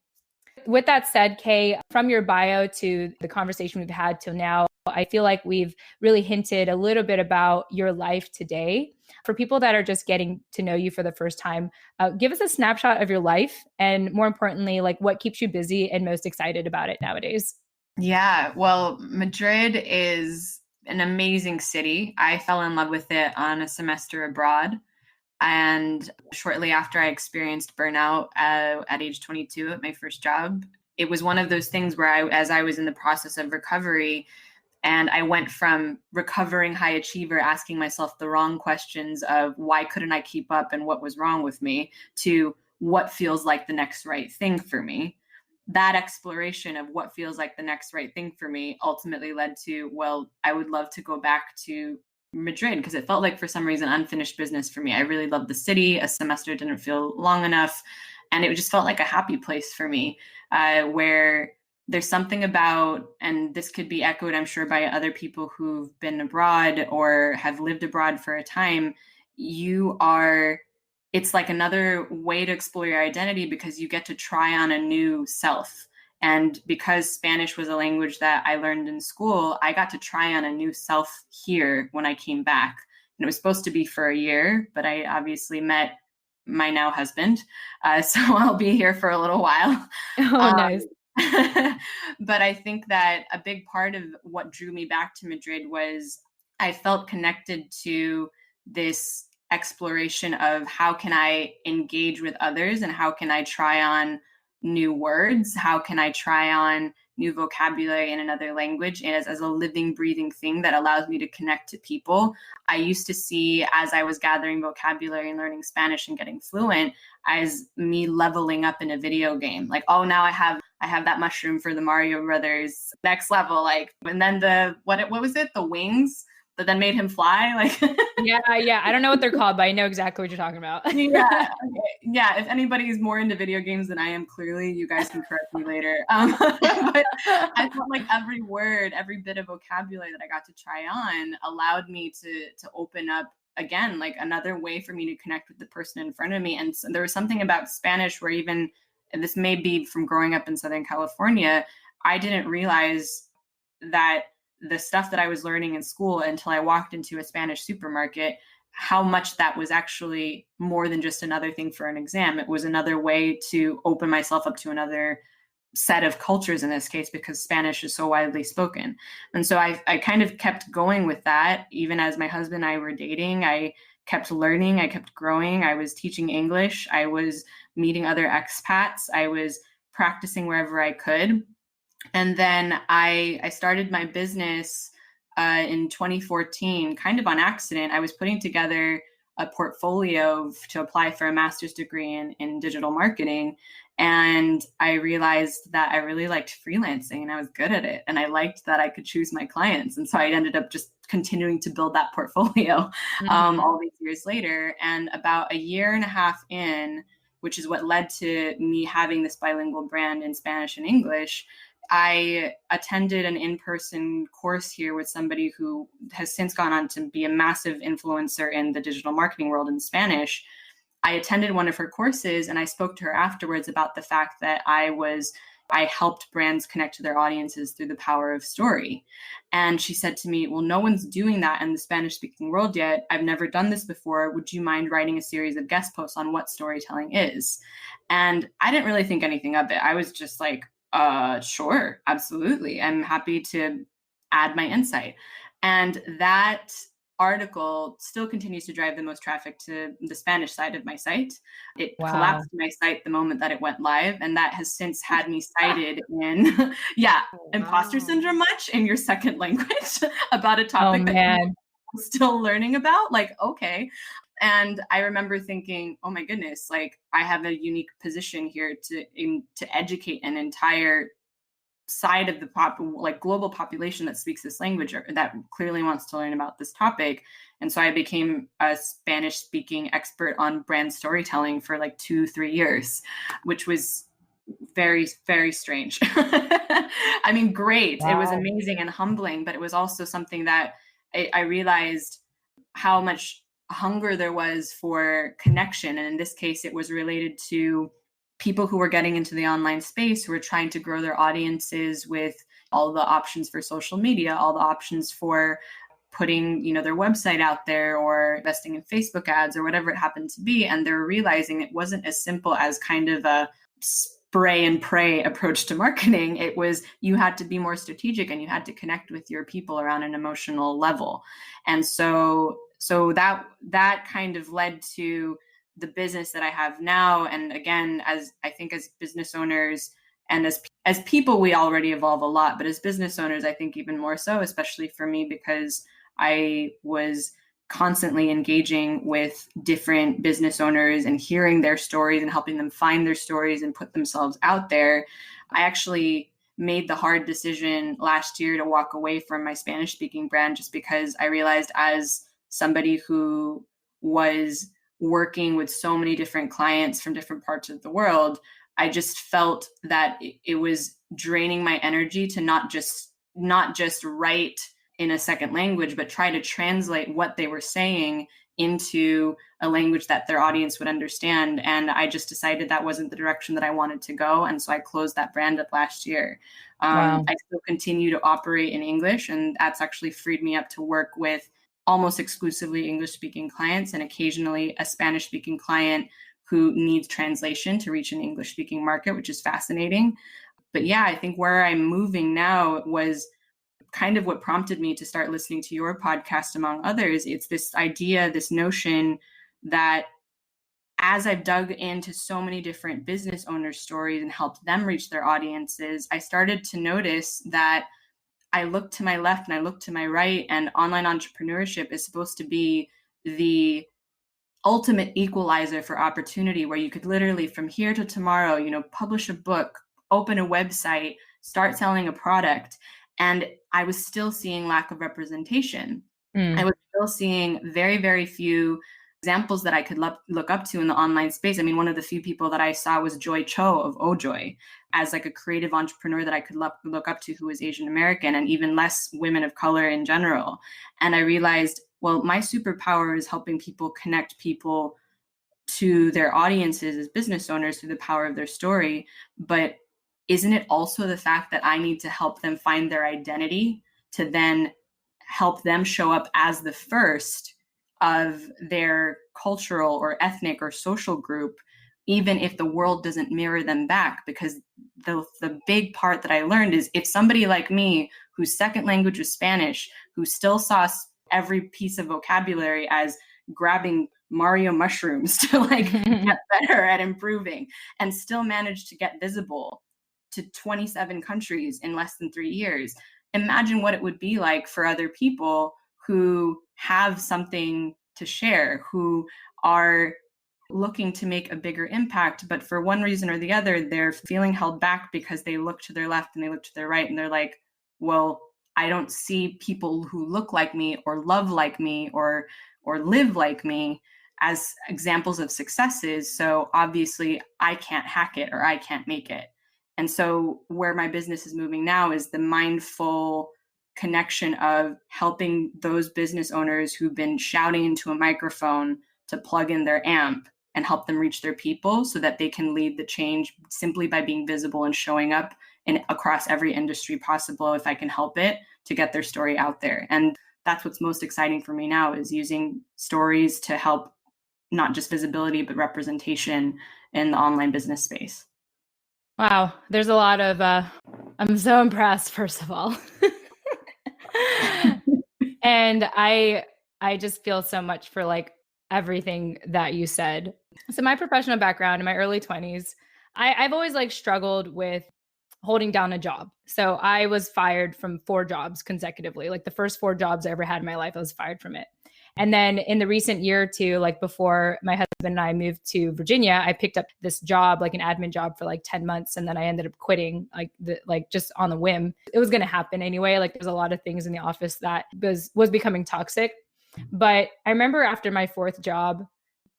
With that said, Kay, from your bio to the conversation we've had till now, I feel like we've really hinted a little bit about your life today. For people that are just getting to know you for the first time, give us a snapshot of your life, and more importantly, like what keeps you busy and most excited about it nowadays. Yeah, well, Madrid is an amazing city. I fell in love with it on a semester abroad. And shortly after I experienced burnout at age 22 at my first job, it was one of those things where as I was in the process of recovery, and I went from recovering high achiever, asking myself the wrong questions of why couldn't I keep up and what was wrong with me, to what feels like the next right thing for me. That exploration of what feels like the next right thing for me ultimately led to, well, I would love to go back to Madrid, because it felt like for some reason unfinished business for me. I really loved the city. A semester didn't feel long enough, and it just felt like a happy place for me, where there's something about, and this could be echoed, I'm sure, by other people who've been abroad or have lived abroad for a time. It's like another way to explore your identity, because you get to try on a new self. And because Spanish was a language that I learned in school, I got to try on a new self here when I came back. And it was supposed to be for a year, but I obviously met my now husband. So I'll be here for a little while. Oh, nice. But I think that a big part of what drew me back to Madrid was I felt connected to this exploration of how can I engage with others, and how can I try on new words, how can I try on new vocabulary in another language, and as a living, breathing thing that allows me to connect to people. I used to see, as I was gathering vocabulary and learning Spanish and getting fluent, as me leveling up in a video game. Like, oh, now I have that mushroom for the Mario Brothers next level. Like, and then what was it? The wings that then made him fly. Like, yeah. I don't know what they're called, but I know exactly what you're talking about. Yeah. Okay. Yeah. If anybody is more into video games than I am, clearly you guys can correct me later. But I felt like every word, every bit of vocabulary that I got to try on allowed me to open up, again, like another way for me to connect with the person in front of me. And so there was something about Spanish where, even, and this may be from growing up in Southern California, I didn't realize that the stuff that I was learning in school until I walked into a Spanish supermarket, how much that was actually more than just another thing for an exam. It was another way to open myself up to another set of cultures in this case, because Spanish is so widely spoken. And so I kind of kept going with that. Even as my husband and I were dating, I kept learning, I kept growing. I was teaching English. I was meeting other expats. I was practicing wherever I could. And then I started my business in 2014, kind of on accident. I was putting together a portfolio to apply for a master's degree in digital marketing. And I realized that I really liked freelancing, and I was good at it. And I liked that I could choose my clients. And so I ended up just continuing to build that portfolio all these years later. And about a year and a half in, which is what led to me having this bilingual brand in Spanish and English, I attended an in-person course here with somebody who has since gone on to be a massive influencer in the digital marketing world in Spanish. I attended one of her courses, and I spoke to her afterwards about the fact that I helped brands connect to their audiences through the power of story. And she said to me, well, no one's doing that in the Spanish-speaking world yet. I've never done this before. Would you mind writing a series of guest posts on what storytelling is? And I didn't really think anything of it. I was just like, sure, absolutely. I'm happy to add my insight. And that article still continues to drive the most traffic to the Spanish side of my site. It collapsed my site the moment that it went live, and that has since had me cited in imposter syndrome much in your second language about a topic that I'm still learning about. Like, okay. And I remember thinking, oh my goodness, like I have a unique position here to educate an entire side of the global population that speaks this language, or that clearly wants to learn about this topic. And so I became a Spanish speaking expert on brand storytelling for like 2-3 years, which was very, very strange. I mean, great. Wow. It was amazing and humbling, but it was also something that I realized how much hunger there was for connection. And in this case, it was related to people who were getting into the online space, who were trying to grow their audiences with all the options for social media, all the options for putting, their website out there or investing in Facebook ads or whatever it happened to be. And they're realizing it wasn't as simple as kind of a spray and pray approach to marketing. It was, you had to be more strategic and you had to connect with your people around an emotional level. And so that kind of led to the business that I have now. And again, as I think as business owners and as people, we already evolve a lot, but as business owners, I think even more so, especially for me, because I was constantly engaging with different business owners and hearing their stories and helping them find their stories and put themselves out there. I actually made the hard decision last year to walk away from my Spanish speaking brand, just because I realized, as somebody who was working with so many different clients from different parts of the world, I just felt that it was draining my energy to not just write in a second language, but try to translate what they were saying into a language that their audience would understand. And I just decided that wasn't the direction that I wanted to go. And so I closed that brand up last year. Wow. I still continue to operate in English, and that's actually freed me up to work with almost exclusively English-speaking clients and occasionally a Spanish-speaking client who needs translation to reach an English-speaking market, which is fascinating. But yeah, I think where I'm moving now was kind of what prompted me to start listening to your podcast, among others. It's this idea, this notion that as I've dug into so many different business owners' stories and helped them reach their audiences, I started to notice that I look to my left and I look to my right, and online entrepreneurship is supposed to be the ultimate equalizer for opportunity, where you could literally from here to tomorrow, publish a book, open a website, start selling a product. And I was still seeing lack of representation. I was still seeing very, very few examples that I could look up to in the online space. I mean, one of the few people that I saw was Joy Cho of Ojoy as like a creative entrepreneur that I could look up to, who was Asian American, and even less women of color in general. And I realized, well, my superpower is helping people connect people to their audiences as business owners through the power of their story. But isn't it also the fact that I need to help them find their identity to then help them show up as the first of their cultural or ethnic or social group, even if the world doesn't mirror them back? Because the big part that I learned is, if somebody like me, whose second language was Spanish, who still saw every piece of vocabulary as grabbing Mario mushrooms to get better at improving, and still managed to get visible to 27 countries in less than 3 years. Imagine what it would be like for other people who have something to share, who are looking to make a bigger impact, but for one reason or the other, they're feeling held back because they look to their left and they look to their right, and they're like, well, I don't see people who look like me or love like me or live like me as examples of successes. So obviously I can't hack it or I can't make it. And so where my business is moving now is the mindful connection of helping those business owners who've been shouting into a microphone to plug in their amp and help them reach their people so that they can lead the change simply by being visible and showing up across every industry possible, if I can help it, to get their story out there. And that's what's most exciting for me now, is using stories to help not just visibility, but representation in the online business space. Wow. There's a lot of, I'm so impressed, first of all. And I just feel so much for everything that you said. So my professional background in my early 20s, I've always struggled with holding down a job. So I was fired from 4 jobs consecutively. The first 4 jobs I ever had in my life, I was fired from it. And then in the recent year or two, before my husband and I moved to Virginia, I picked up this job, an admin job for 10 months. And then I ended up quitting just on the whim. It was going to happen anyway. There's a lot of things in the office that was becoming toxic. But I remember after my 4th job,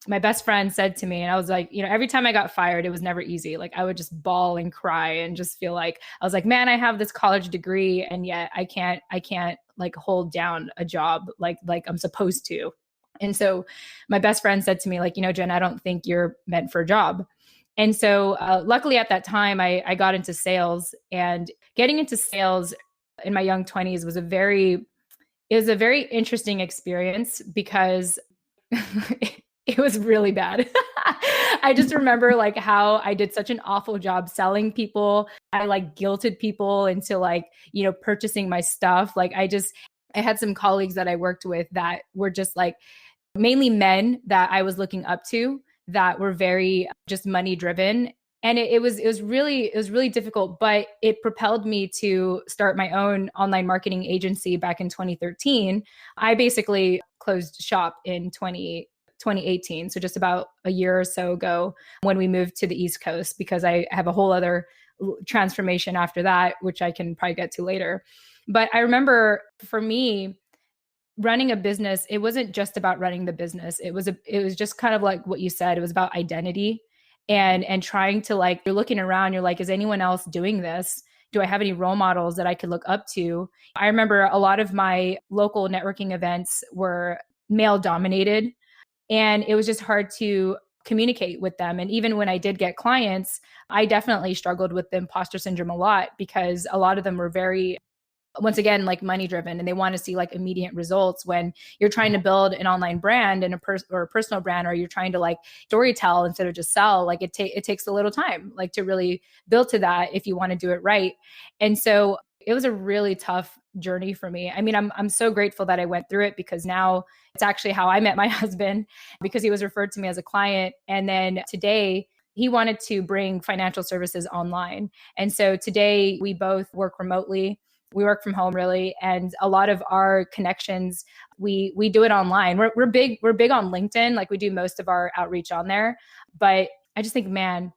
my best friend said to me, and I was like, every time I got fired, it was never easy. Like I would just bawl and cry and just feel like, I was like, man, I have this college degree and yet I can't like hold down a job like I'm supposed to. And so my best friend said to me, like, Jen, I don't think you're meant for a job. And so luckily at that time, I got into sales, and getting into sales in my young 20s was a very interesting experience because it was really bad. I just remember like how I did such an awful job selling people. I like guilted people into like, purchasing my stuff. Like I had some colleagues that I worked with that were just like mainly men that I was looking up to that were very just money driven. And it was really difficult, but it propelled me to start my own online marketing agency back in 2013. I basically closed shop in 2018. So just about a year or so ago when we moved to the East Coast, because I have a whole other transformation after that, which I can probably get to later. But I remember for me, running a business, it wasn't just about running the business. It was just kind of like what you said. It was about identity and trying to like, you're looking around, you're like, is anyone else doing this? Do I have any role models that I could look up to? I remember a lot of my local networking events were male dominated, and it was just hard to communicate with them. And even when I did get clients, I definitely struggled with the imposter syndrome a lot, because a lot of them were very, once again, like money driven, and they want to see like immediate results. When you're trying to build an online brand and or a personal brand, or you're trying to like story tell instead of just sell, like it takes a little time like to really build to that if you want to do it right. And so it was a really tough journey for me. I mean, I'm so grateful that I went through it, because now it's actually how I met my husband, because he was referred to me as a client. And then today he wanted to bring financial services online. And so today we both work remotely. We work from home really. And a lot of our connections, we do it online. We're big on LinkedIn. Like we do most of our outreach on there. But I just think, man,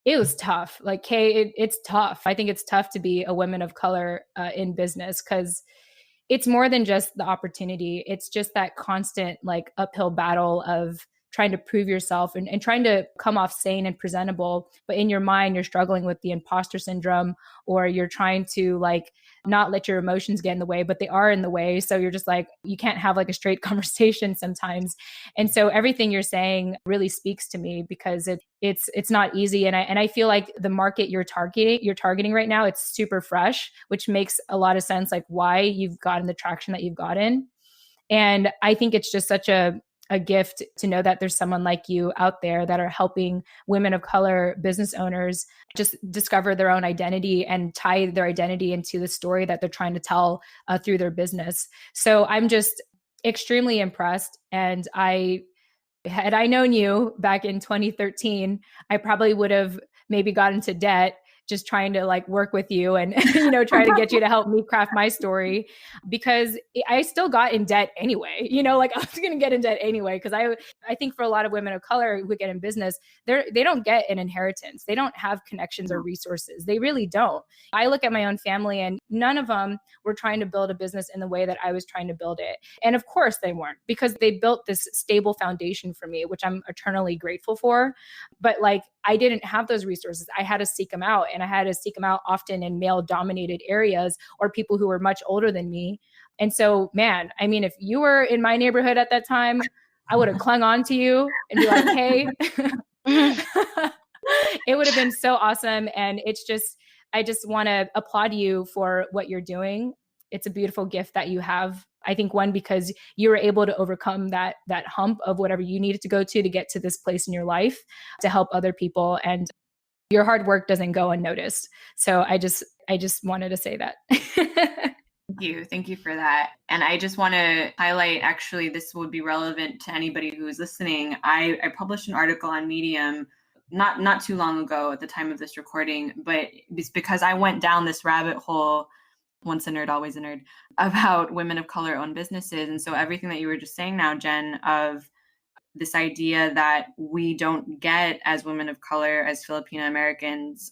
it was tough. Like, Kay, it's tough. I think it's tough to be a woman of color in business, because it's more than just the opportunity. It's just that constant like uphill battle of trying to prove yourself and trying to come off sane and presentable. But in your mind, you're struggling with the imposter syndrome, or you're trying to like not let your emotions get in the way, but they are in the way. So you're just like, you can't have like a straight conversation sometimes. And so everything you're saying really speaks to me, because it's not easy. And I feel like the market you're targeting right now, it's super fresh, which makes a lot of sense, like why you've gotten the traction that you've gotten. And I think it's just such a gift to know that there's someone like you out there that are helping women of color business owners just discover their own identity and tie their identity into the story that they're trying to tell through their business. So I'm just extremely impressed. And had I known you back in 2013, I probably would have maybe got into debt just trying to like work with you and, try to get you to help me craft my story, because I still got in debt anyway, like I was going to get in debt anyway. Cause I think for a lot of women of color who get in business, they don't get an inheritance. They don't have connections or resources. They really don't. I look at my own family and none of them were trying to build a business in the way that I was trying to build it. And of course they weren't, because they built this stable foundation for me, which I'm eternally grateful for. But like, I didn't have those resources. I had to seek them out, and I had to seek them out often in male dominated areas or people who were much older than me. And so, man, I mean, if you were in my neighborhood at that time, I would have clung on to you and be like, hey, it would have been so awesome. And I just want to applaud you for what you're doing. It's a beautiful gift that you have. I think one, because you were able to overcome that hump of whatever you needed to go to get to this place in your life to help other people. And your hard work doesn't go unnoticed. So I just wanted to say that. Thank you for that. And I just want to highlight, actually, this would be relevant to anybody who is listening. I published an article on Medium not too long ago at the time of this recording, but it's because I went down this rabbit hole, once a nerd, always a nerd, about women of color owned businesses. And so everything that you were just saying now, Jen, of this idea that we don't get as women of color, as Filipino Americans,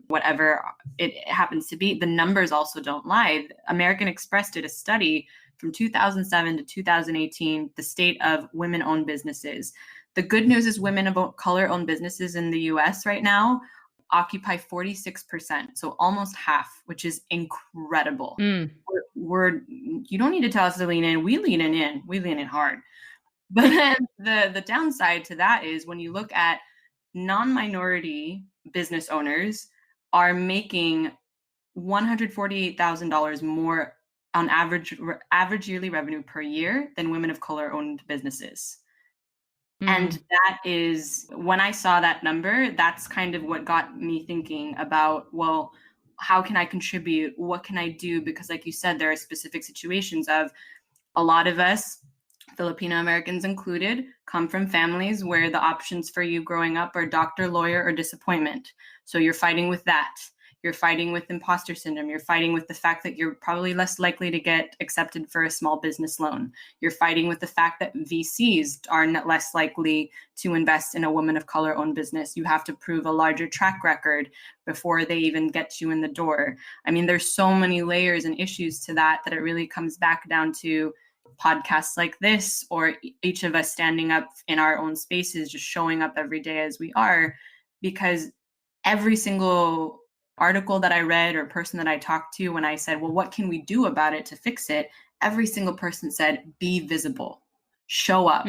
whatever it happens to be, the numbers also don't lie. American Express did a study from 2007 to 2018, the state of women-owned businesses. The good news is women of color owned businesses in the US right now occupy 46%, so almost half, which is incredible. You don't need to tell us to lean in. We lean in hard. But then the downside to that is when you look at non-minority business owners are making $148,000 more on average yearly revenue per year than women of color owned businesses. And that is, when I saw that number, that's kind of what got me thinking about, well, how can I contribute? What can I do? Because like you said, there are specific situations of a lot of us, Filipino Americans included, come from families where the options for you growing up are doctor, lawyer, or disappointment. So you're fighting with that. You're fighting with imposter syndrome. You're fighting with the fact that you're probably less likely to get accepted for a small business loan. You're fighting with the fact that VCs are less likely to invest in a woman of color owned business. You have to prove a larger track record before they even get you in the door. I mean, there's so many layers and issues to that it really comes back down to podcasts like this, or each of us standing up in our own spaces, just showing up every day as we are, because every single article that I read or person that I talked to, when I said, well, what can we do about it to fix it? Every single person said, be visible, show up.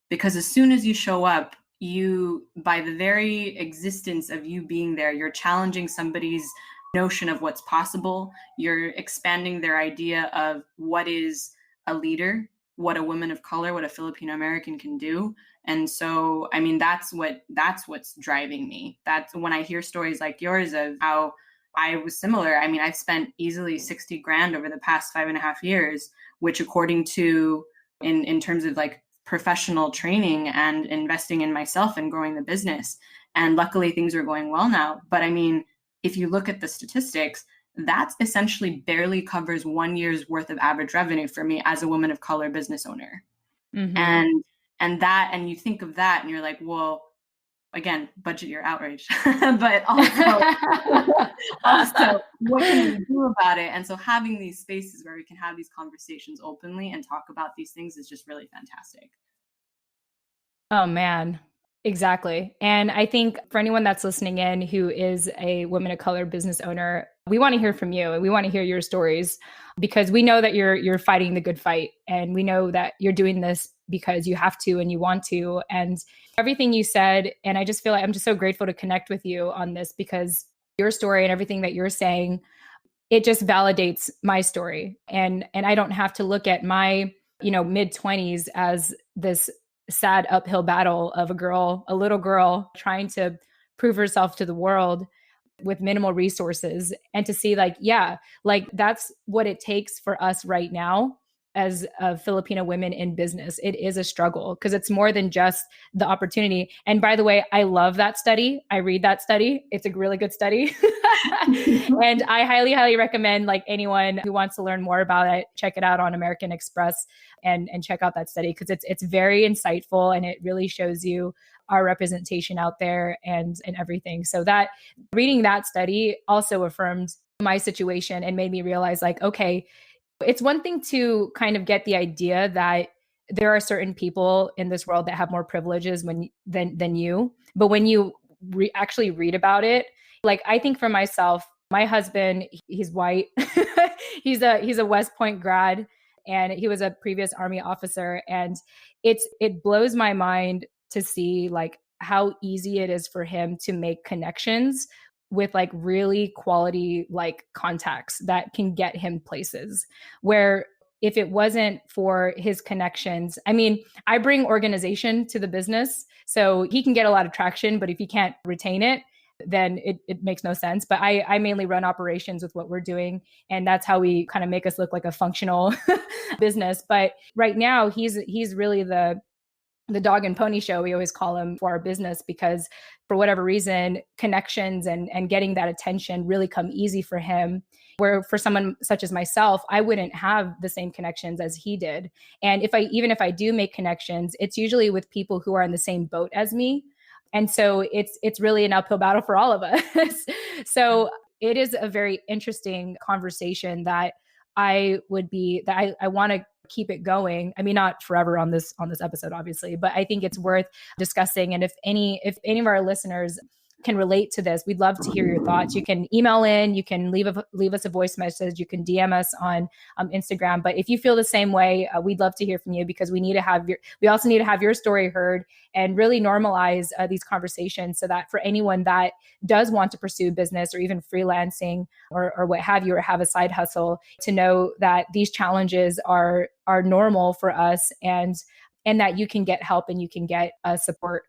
Because as soon as you show up, you, by the very existence of you being there, you're challenging somebody's notion of what's possible. You're expanding their idea of what is a leader, what a woman of color, what a Filipino American can do. And so, I mean, that's what's driving me. That's when I hear stories like yours of how I was similar. I mean, I've spent easily 60 grand over the past 5.5 years, which according to, in terms of like professional training and investing in myself and growing the business. And luckily things are going well now. But I mean, if you look at the statistics, that's essentially barely covers 1 year's worth of average revenue for me as a woman of color business owner. And you think of that and you're like, well, again, budget your outrage, but also what can we do about it? And so having these spaces where we can have these conversations openly and talk about these things is just really fantastic. Oh man, exactly. And I think for anyone that's listening in who is a woman of color business owner, we want to hear from you and we want to hear your stories, because we know that you're fighting the good fight, and we know that you're doing this because you have to and you want to, and everything you said. And I just feel like I'm just so grateful to connect with you on this, because your story and everything that you're saying, it just validates my story. And I don't have to look at my, mid-20s as this sad uphill battle of a little girl trying to prove herself to the world with minimal resources, and to see that's what it takes for us right now as Filipino women in business. It is a struggle because it's more than just the opportunity. And by the way, I love that study. I read that study. It's a really good study. And I highly, highly recommend anyone who wants to learn more about it, check it out on American Express and check out that study, because it's very insightful and it really shows you our representation out there and everything. So that reading that study also affirmed my situation and made me realize okay, it's one thing to kind of get the idea that there are certain people in this world that have more privileges than you. But when you actually read about it, I think for myself, my husband, he's white. he's a West Point grad, and he was a previous Army officer. And it blows my mind to see how easy it is for him to make connections with really quality contacts that can get him places where if it wasn't for his connections, I mean, I bring organization to the business, so he can get a lot of traction, but if he can't retain it, then it makes no sense. But I mainly run operations with what we're doing, and that's how we kind of make us look like a functional business. But right now he's really the dog and pony show, we always call him, for our business, because for whatever reason, connections and getting that attention really come easy for him. Where for someone such as myself, I wouldn't have the same connections as he did. And even if I do make connections, it's usually with people who are in the same boat as me. And so it's really an uphill battle for all of us. So it is a very interesting conversation that I want to keep it going. I mean, not forever on this episode, obviously, but I think it's worth discussing. And if any of our listeners can relate to this, we'd love to hear your thoughts. You can email in, you can leave us a voice message, you can DM us on Instagram. But if you feel the same way, we'd love to hear from you, because we also need to have your story heard and really normalize these conversations, so that for anyone that does want to pursue business or even freelancing or what have you, or have a side hustle, to know that these challenges are normal for us, and that you can get help and you can get support.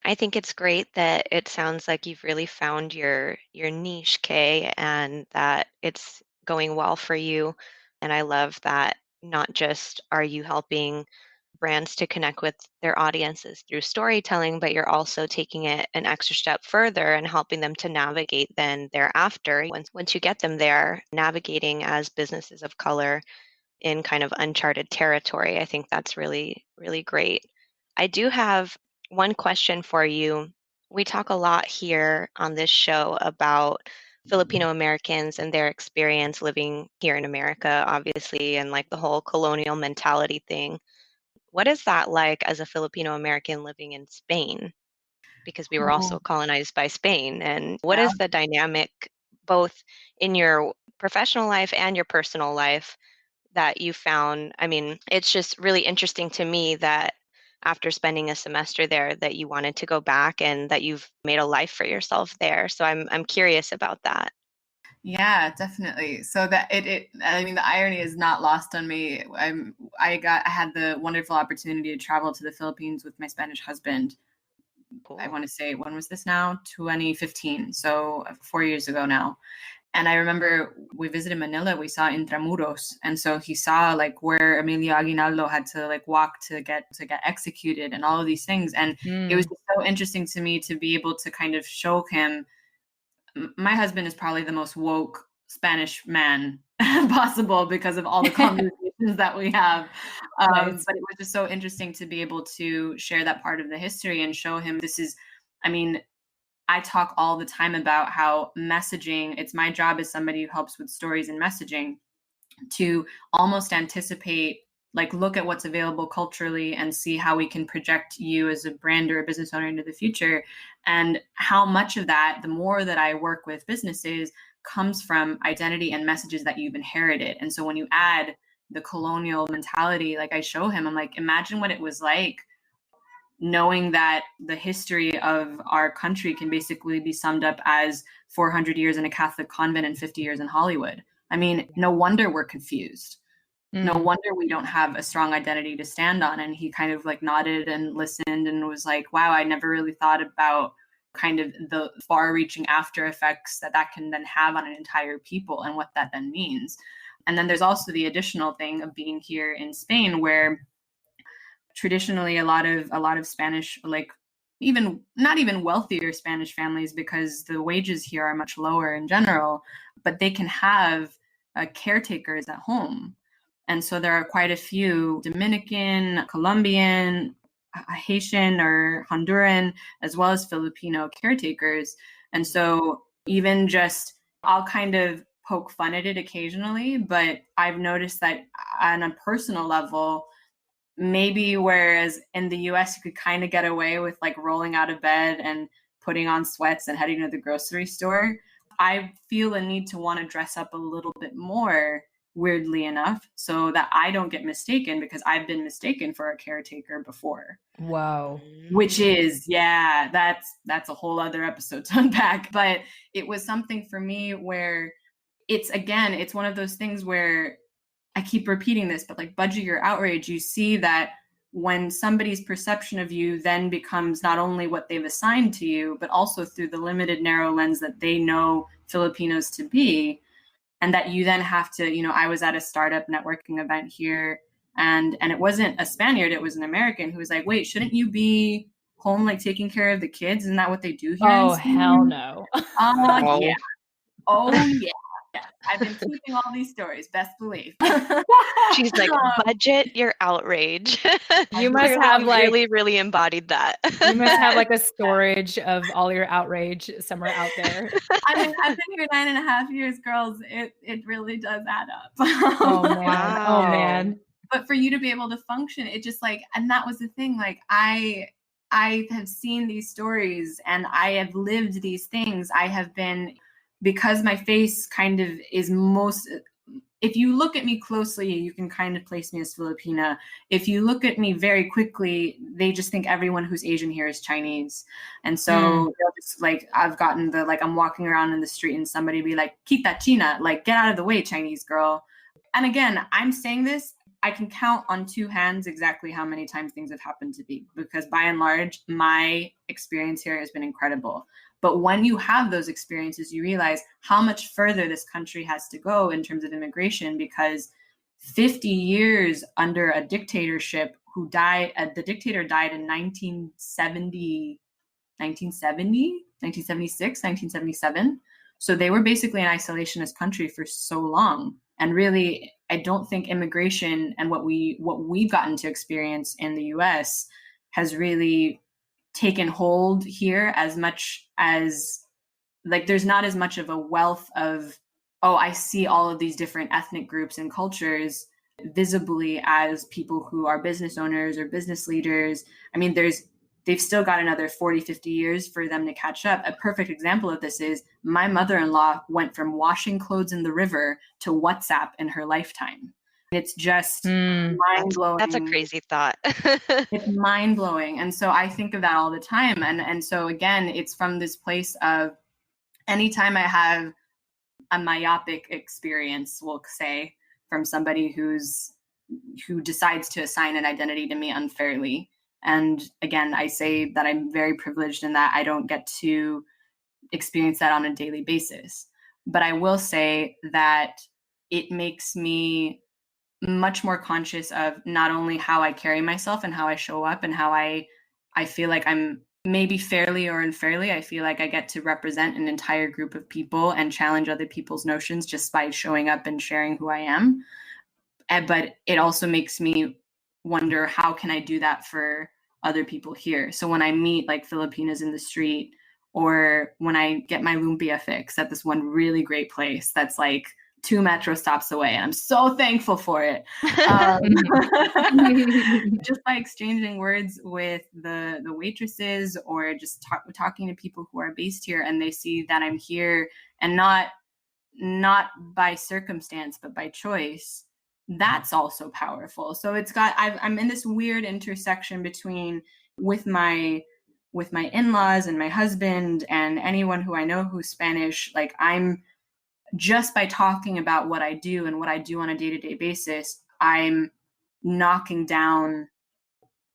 I think it's great that it sounds like you've really found your niche, Kay, and that it's going well for you. And I love that not just are you helping brands to connect with their audiences through storytelling, but you're also taking it an extra step further and helping them to navigate then thereafter. Once you get them there, navigating as businesses of color in kind of uncharted territory. I think that's really, really great. I do have one question for you. We talk a lot here on this show about Filipino Americans and their experience living here in America, obviously, and like the whole colonial mentality thing. What is that like as a Filipino American living in Spain? Because we were also colonized by Spain. And what is the dynamic, both in your professional life and your personal life, that you found? I mean, it's just really interesting to me that after spending a semester there, that you wanted to go back and that you've made a life for yourself there. So I'm curious about that. Yeah, definitely. So that I mean, the irony is not lost on me. I had the wonderful opportunity to travel to the Philippines with my Spanish husband. Cool. I want to say, when was this now? 2015. So 4 years ago now. And I remember we visited Manila, we saw Intramuros. And so he saw like where Emilio Aguinaldo had to like walk to get executed and all of these things. And it was just so interesting to me to be able to kind of show him. My husband is probably the most woke Spanish man possible because of all the conversations that we have. Nice. But it was just so interesting to be able to share that part of the history and show him I talk all the time about how messaging, it's my job as somebody who helps with stories and messaging to almost anticipate, like look at what's available culturally and see how we can project you as a brand or a business owner into the future. And how much of that, the more that I work with businesses, comes from identity and messages that you've inherited. And so when you add the colonial mentality, like I show him, I'm like, imagine what it was like knowing that the history of our country can basically be summed up as 400 years in a Catholic convent and 50 years in Hollywood. I mean, no wonder we're confused. No wonder we don't have a strong identity to stand on. And he kind of like nodded and listened and was like, wow, I never really thought about kind of the far-reaching after effects that can then have on an entire people and what that then means. And then there's also the additional thing of being here in Spain, where traditionally a lot of Spanish, like not even wealthier Spanish families, because the wages here are much lower in general, but they can have caretakers at home. And so there are quite a few Dominican, Colombian, Haitian or Honduran, as well as Filipino caretakers. And so even just, I'll kind of poke fun at it occasionally, but I've noticed that on a personal level, maybe whereas in the US, you could kind of get away with like rolling out of bed and putting on sweats and heading to the grocery store, I feel a need to want to dress up a little bit more, weirdly enough, so that I don't get mistaken, because I've been mistaken for a caretaker before. Wow. Which is, yeah, that's a whole other episode to unpack. But it was something for me where it's one of those things where I keep repeating this, but like budget your outrage, you see that when somebody's perception of you then becomes not only what they've assigned to you, but also through the limited narrow lens that they know Filipinos to be. And that you then have to, I was at a startup networking event here, and it wasn't a Spaniard, it was an American who was like, wait, shouldn't you be home, like taking care of the kids? Isn't that what they do here? Oh, hell no. Yeah. Oh, yeah. I've been keeping all these stories, best believe. She's like, budget your outrage. You must have like really, really embodied that. You must have like a storage of all your outrage somewhere out there. I mean, I've been here 9.5 years, girls. It really does add up. Oh man. Wow. Oh man. but for you to be able to function, it just like, and that was the thing, like I have seen these stories and I have lived these things. I have been, because my face kind of is most, if you look at me closely, you can kind of place me as Filipina. If you look at me very quickly, they just think everyone who's Asian here is Chinese. And so they'll just like, I've gotten the, like, I'm walking around in the street and somebody be like, Kita China, like, get out of the way, Chinese girl. And again, I'm saying this, I can count on two hands exactly how many times things have happened to me, because by and large, my experience here has been incredible. But when you have those experiences, you realize how much further this country has to go in terms of immigration, because 50 years under a dictatorship the dictator died in 1976, 1977. So they were basically an isolationist country for so long. And really, I don't think immigration and what we've gotten to experience in the US has really taken hold here as much as, like, there's not as much of a wealth of, oh, I see all of these different ethnic groups and cultures visibly as people who are business owners or business leaders. I mean, they've still got another 40, 50 years for them to catch up. A perfect example of this is my mother-in-law went from washing clothes in the river to WhatsApp in her lifetime. It's just mind-blowing. That's a crazy thought. It's mind-blowing. And so I think of that all the time. And so again, it's from this place of, anytime I have a myopic experience, we'll say, from somebody who decides to assign an identity to me unfairly. And again, I say that I'm very privileged in that I don't get to experience that on a daily basis. But I will say that it makes me much more conscious of not only how I carry myself and how I show up and how I feel like I'm, maybe fairly or unfairly, I feel like I get to represent an entire group of people and challenge other people's notions just by showing up and sharing who I am. But it also makes me wonder, how can I do that for other people here? So when I meet like Filipinas in the street, or when I get my lumpia fix at this one really great place that's like 2 metro stops away, and I'm so thankful for it. Just by exchanging words with the waitresses, or just talking to people who are based here, and they see that I'm here and not by circumstance but by choice, that's also powerful. So it's got, I'm in this weird intersection between with my in-laws and my husband and anyone who I know who's Spanish. Like, I'm just by talking about what I do and what I do on a day-to-day basis, I'm knocking down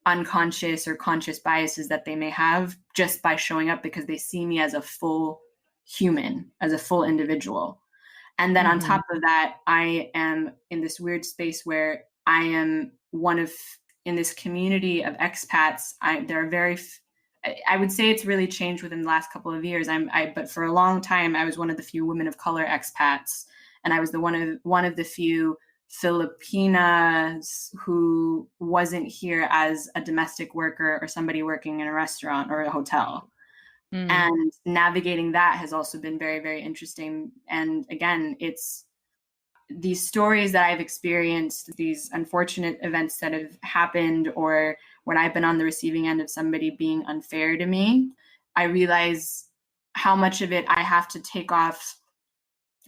unconscious or conscious biases that they may have just by showing up, because they see me as a full human, as a full individual. And then on top of that, I am in this weird space where I am in this community of expats. There are very I would say it's really changed within the last couple of years. But for a long time, I was one of the few women of color expats, and I was one of the few Filipinas who wasn't here as a domestic worker or somebody working in a restaurant or a hotel. And navigating that has also been very, very interesting. And again, it's these stories that I've experienced, these unfortunate events that have happened, or when I've been on the receiving end of somebody being unfair to me, I realize how much of it I have to take off.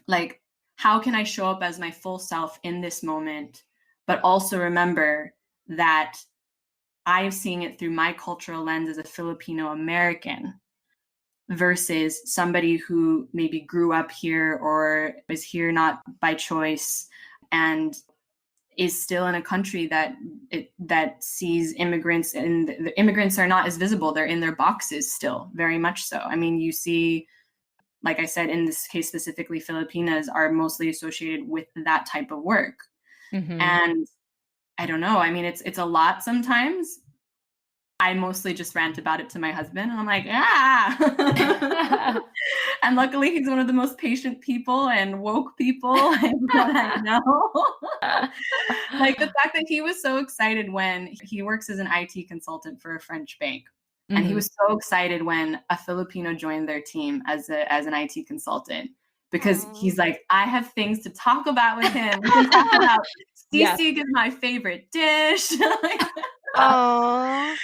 Like, how can I show up as my full self in this moment, but also remember that I'm seeing it through my cultural lens as a Filipino American versus somebody who maybe grew up here or is here not by choice and is still in a country that sees immigrants, and the immigrants are not as visible. They're in their boxes still, very much so. I mean, you see, like I said, in this case specifically, Filipinas are mostly associated with that type of work. And I don't know. I mean, it's a lot sometimes. I mostly just rant about it to my husband, and I'm like, and luckily he's one of the most patient people and woke people that I know. Like, the fact that he was so excited when he works as an IT consultant for a French bank. And he was so excited when a Filipino joined their team as an IT consultant. because he's like, I have things to talk about with him. We can talk about sisig is my favorite dish. Oh.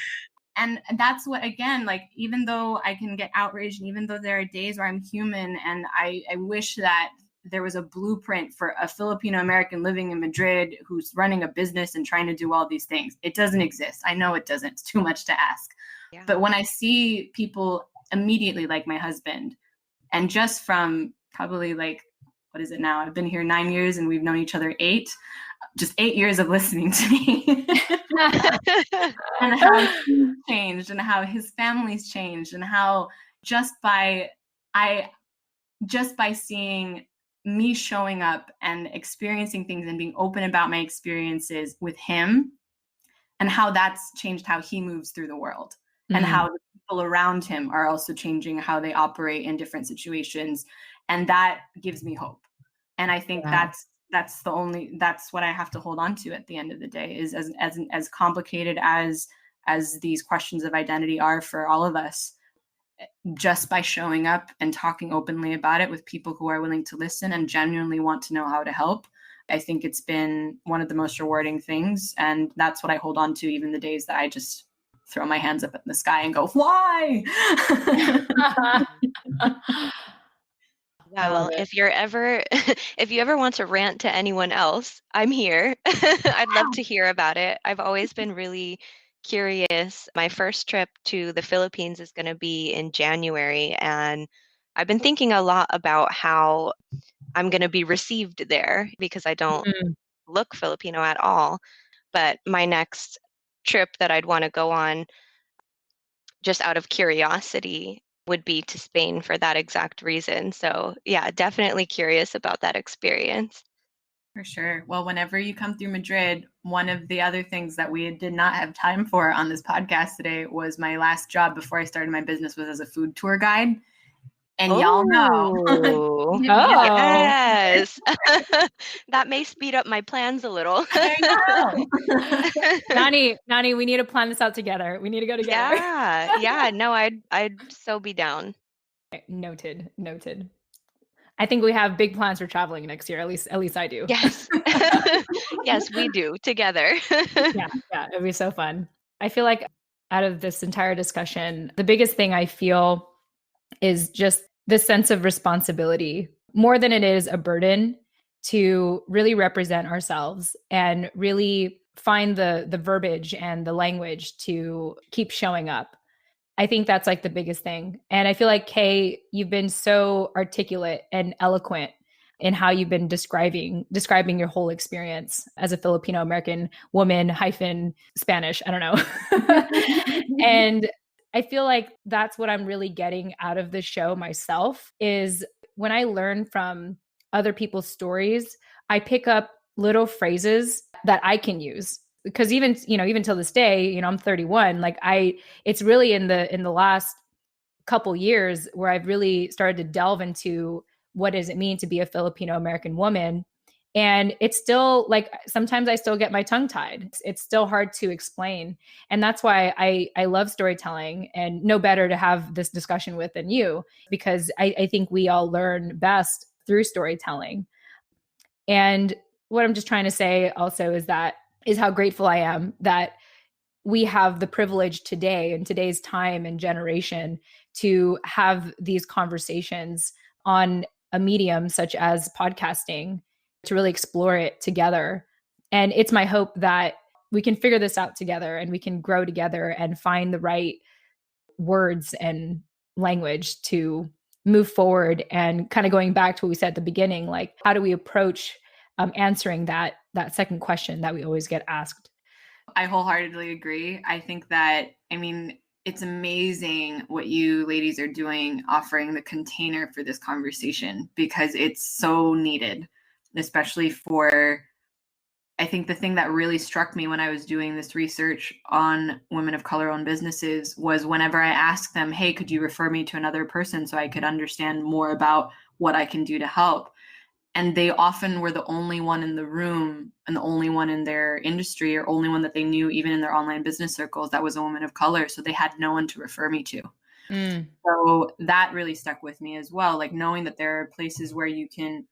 And that's what, again, like, even though I can get outraged, and even though there are days where I'm human, and I wish that there was a blueprint for a Filipino American living in Madrid who's running a business and trying to do all these things. It doesn't exist. I know it doesn't. It's too much to ask. Yeah. But when I see people immediately, like my husband, and just from probably like, what is it now? I've been here 9 years and we've known each other 8. Just 8 years of listening to me and how he's changed and how his family's changed, and how just by seeing me showing up and experiencing things and being open about my experiences with him, and how that's changed how he moves through the world, and how the people around him are also changing how they operate in different situations. And that gives me hope. And I think that's what I have to hold on to at the end of the day, is as complicated as these questions of identity are for all of us, just by showing up and talking openly about it with people who are willing to listen and genuinely want to know how to help. I think it's been one of the most rewarding things. And that's what I hold on to, even the days that I just throw my hands up in the sky and go, why? Yeah, well, if you ever want to rant to anyone else, I'm here. I'd love to hear about it. I've always been really curious. My first trip to the Philippines is going to be in January, and I've been thinking a lot about how I'm going to be received there, because I don't look Filipino at all. But my next trip that I'd want to go on, just out of curiosity, would be to Spain for that exact reason. So yeah, definitely curious about that experience. For sure. Well, whenever you come through Madrid, one of the other things that we did not have time for on this podcast today was my last job before I started my business was as a food tour guide. And y'all know. Yes. That may speed up my plans a little. I know. Nani, we need to plan this out together. We need to go together. Yeah. No, I'd so be down. Okay, noted. I think we have big plans for traveling next year. At least I do. Yes. Yes, we do together. Yeah. It'd be so fun. I feel like out of this entire discussion, the biggest thing I feel is just this sense of responsibility, more than it is a burden, to really represent ourselves and really find the verbiage and the language to keep showing up. I think that's like the biggest thing. And I feel like, Kay, you've been so articulate and eloquent in how you've been describing your whole experience as a Filipino American woman - Spanish. I don't know. And I feel like that's what I'm really getting out of the show myself, is when I learn from other people's stories, I pick up little phrases that I can use. Because even till this day, I'm 31, it's really in the last couple years where I've really started to delve into what does it mean to be a Filipino American woman. And it's still like, sometimes I still get my tongue tied. It's still hard to explain. And that's why I love storytelling, and no better to have this discussion with than you, because I think we all learn best through storytelling. And what I'm just trying to say also is how grateful I am that we have the privilege today, in today's time and generation, to have these conversations on a medium such as podcasting, to really explore it together. And it's my hope that we can figure this out together, and we can grow together and find the right words and language to move forward. And kind of going back to what we said at the beginning, like, how do we approach answering that second question that we always get asked? I wholeheartedly agree. I think that, it's amazing what you ladies are doing, offering the container for this conversation, because it's so needed, especially for, I think the thing that really struck me when I was doing this research on women of color-owned businesses was whenever I asked them, hey, could you refer me to another person so I could understand more about what I can do to help? And they often were the only one in the room and the only one in their industry, or only one that they knew, even in their online business circles, that was a woman of color. So they had no one to refer me to. So that really stuck with me as well. Like knowing that there are places where you can,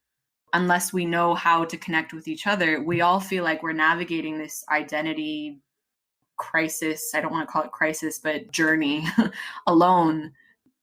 unless we know how to connect with each other, we all feel like we're navigating this identity crisis. I don't want to call it crisis, but journey alone.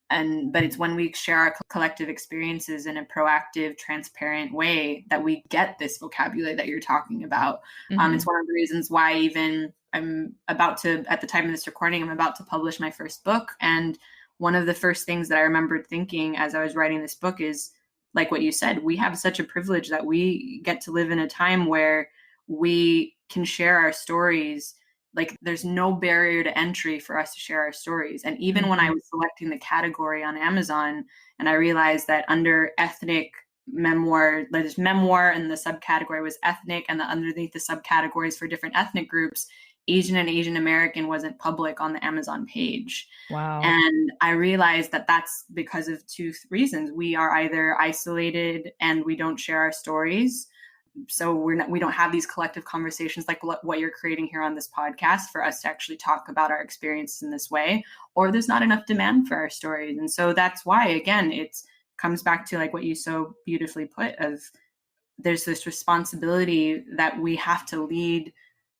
But it's when we share our collective experiences in a proactive, transparent way that we get this vocabulary that you're talking about. It's one of the reasons why even I'm about to, at the time of this recording, I'm about to publish my first book. And one of the first things that I remembered thinking as I was writing this book is, like what you said, we have such a privilege that we get to live in a time where we can share our stories. Like there's no barrier to entry for us to share our stories. And even when I was selecting the category on Amazon, and I realized that under ethnic memoir, there's memoir and the subcategory was ethnic, and underneath the subcategories for different ethnic groups, Asian and Asian American wasn't public on the Amazon page. Wow. And I realized that that's because of two reasons. We are either isolated and we don't share our stories. So we don't have these collective conversations like what you're creating here on this podcast for us to actually talk about our experiences in this way, or there's not enough demand for our stories. And so that's why, again, it comes back to like what you so beautifully put of there's this responsibility that we have to lead